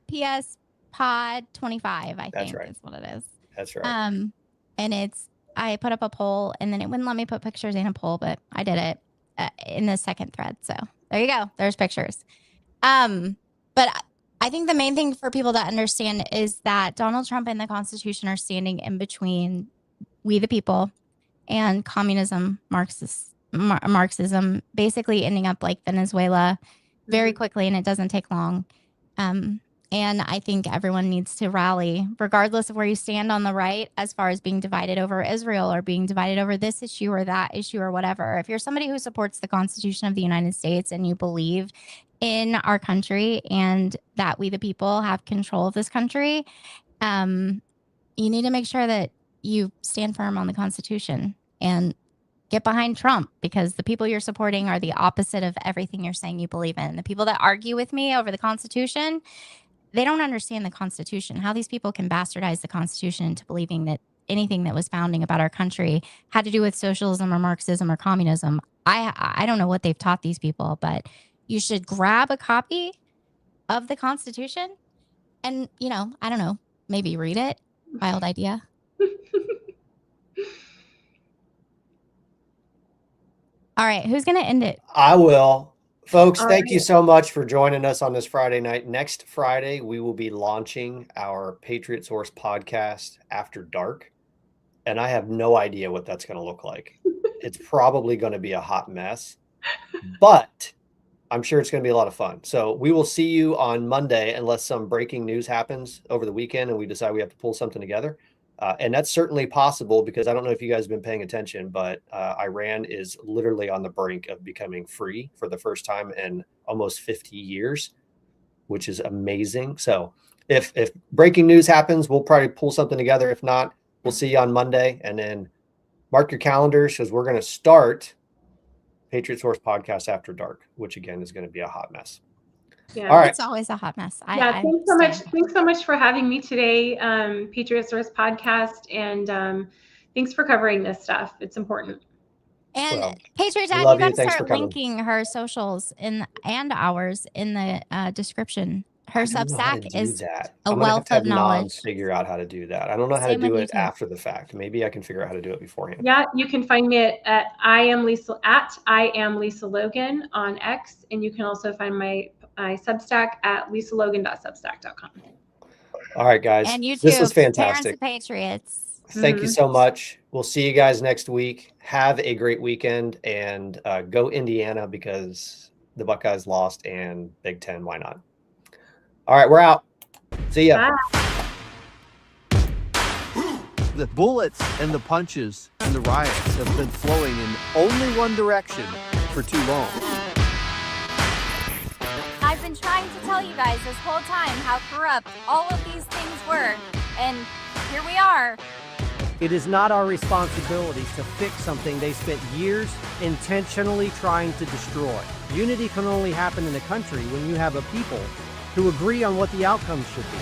@PS Pod 25. I think is what it is. That's right. And I put up a poll, and then it wouldn't let me put pictures in a poll, but I did it in the second thread. So there you go. There's pictures. But I think the main thing for people to understand is that Donald Trump and the Constitution are standing in between we the people and communism, Marxism, basically ending up like Venezuela very quickly, and it doesn't take long. And I think everyone needs to rally, regardless of where you stand on the right, as far as being divided over Israel or being divided over this issue or that issue or whatever. If you're somebody who supports the Constitution of the United States and you believe in our country and that we the people have control of this country, you need to make sure that you stand firm on the Constitution and get behind Trump, because the people you're supporting are the opposite of everything you're saying you believe in. The people that argue with me over the Constitution, they don't understand the Constitution, how these people can bastardize the Constitution into believing that anything that was founding about our country had to do with socialism or Marxism or communism. I don't know what they've taught these people, but you should grab a copy of the Constitution and, I don't know, maybe read it. Wild idea. All right, who's going to end it? I will. Folks, thank you so much for joining us on this Friday night. Next Friday, we will be launching our Patriot Source podcast After Dark, and I have no idea what that's going to look like. It's probably going to be a hot mess, but I'm sure it's going to be a lot of fun. So we will see you on Monday unless some breaking news happens over the weekend and we decide we have to pull something together. And that's certainly possible because I don't know if you guys have been paying attention, but Iran is literally on the brink of becoming free for the first time in almost 50 years, which is amazing. So if breaking news happens, we'll probably pull something together. If not, we'll see you on Monday. And then mark your calendars because we're going to start Patriot Source podcast After Dark, which again is going to be a hot mess. Yeah, all right. It's always a hot mess. Thanks so much. Thanks so much for having me today, Patriot Source podcast, and thanks for covering this stuff. It's important. And PatriotDad, you got to start linking her socials and ours in the description. Her Substack is a wealth of knowledge. Figure out how to do that. I don't know how to do it after the fact. Maybe I can figure out how to do it beforehand. Yeah, you can find me at I am Lisa Logan on X, and you can also find my Substack at lisalogan.substack.com. All right, guys. And YouTube, this was fantastic. Parents of Patriots. Thank you so much. We'll see you guys next week. Have a great weekend and go Indiana because the Buckeyes lost and Big Ten. Why not? All right, we're out. See ya. Bye. The bullets and the punches and the riots have been flowing in only one direction for too long. I've been trying to tell you guys this whole time how corrupt all of these things were, and here we are. It is not our responsibility to fix something they spent years intentionally trying to destroy. Unity can only happen in a country when you have a people who agree on what the outcome should be.